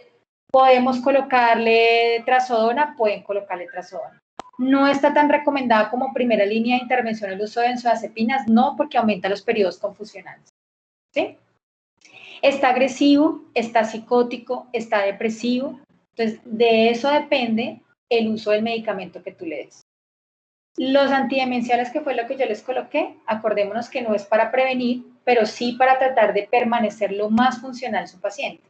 Podemos colocarle trazodona, pueden colocarle trazodona. No está tan recomendada como primera línea de intervención el uso de benzodiazepinas, no, porque aumenta los periodos confusionales, ¿sí? Está agresivo, está psicótico, está depresivo. Entonces, de eso depende el uso del medicamento que tú le des. Los antidemenciales, que fue lo que yo les coloqué, acordémonos que no es para prevenir, pero sí para tratar de permanecer lo más funcional su paciente.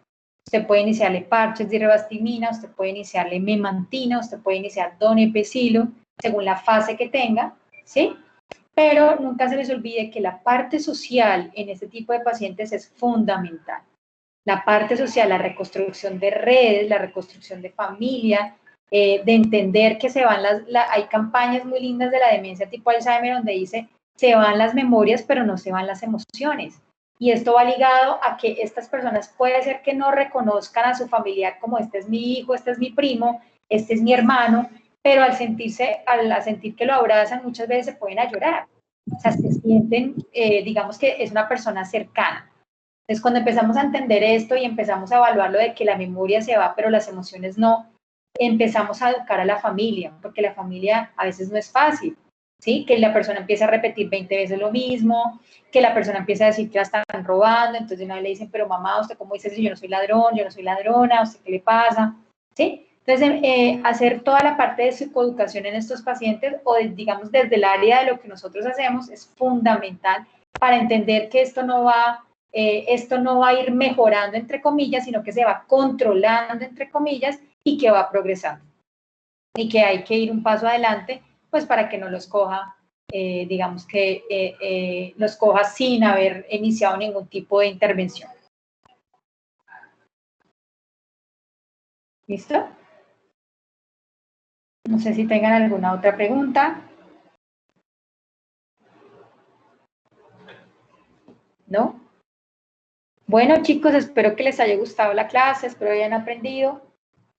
Usted puede iniciarle parches de ribastimina, usted puede iniciarle memantina, usted puede iniciar donepezilo, según la fase que tenga, ¿sí? Pero nunca se les olvide que la parte social en este tipo de pacientes es fundamental. La parte social, la reconstrucción de redes, la reconstrucción de familia, de entender que se van hay campañas muy lindas de la demencia tipo Alzheimer donde dice, se van las memorias, pero no se van las emociones. Y esto va ligado a que estas personas puede ser que no reconozcan a su familiar como este es mi hijo, este es mi primo, este es mi hermano, pero al sentir que lo abrazan muchas veces se pueden a llorar. O sea, se sienten, digamos que es una persona cercana. Entonces, cuando empezamos a entender esto y empezamos a evaluar lo de que la memoria se va, pero las emociones no, empezamos a educar a la familia, porque la familia a veces no es fácil, ¿sí? Que la persona empieza a repetir 20 veces lo mismo, que la persona empieza a decir que la están robando, entonces una vez le dicen, pero mamá, ¿usted cómo dice si yo no soy ladrón, yo no soy ladrona, ¿usted qué le pasa? ¿Sí? Entonces, hacer toda la parte de psicoeducación en estos pacientes, o digamos desde el área de lo que nosotros hacemos, es fundamental para entender que esto no va a ir mejorando, entre comillas, sino que se va controlando, entre comillas, y que va progresando. Y que hay que ir un paso adelante, pues para que no los coja, digamos que los coja sin haber iniciado ningún tipo de intervención. ¿Listo? No sé si tengan alguna otra pregunta. ¿No? Bueno, chicos, espero que les haya gustado la clase, espero hayan aprendido.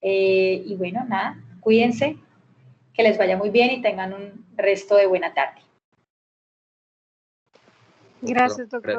Y bueno, nada, cuídense, que les vaya muy bien y tengan un resto de buena tarde. Gracias, doctor.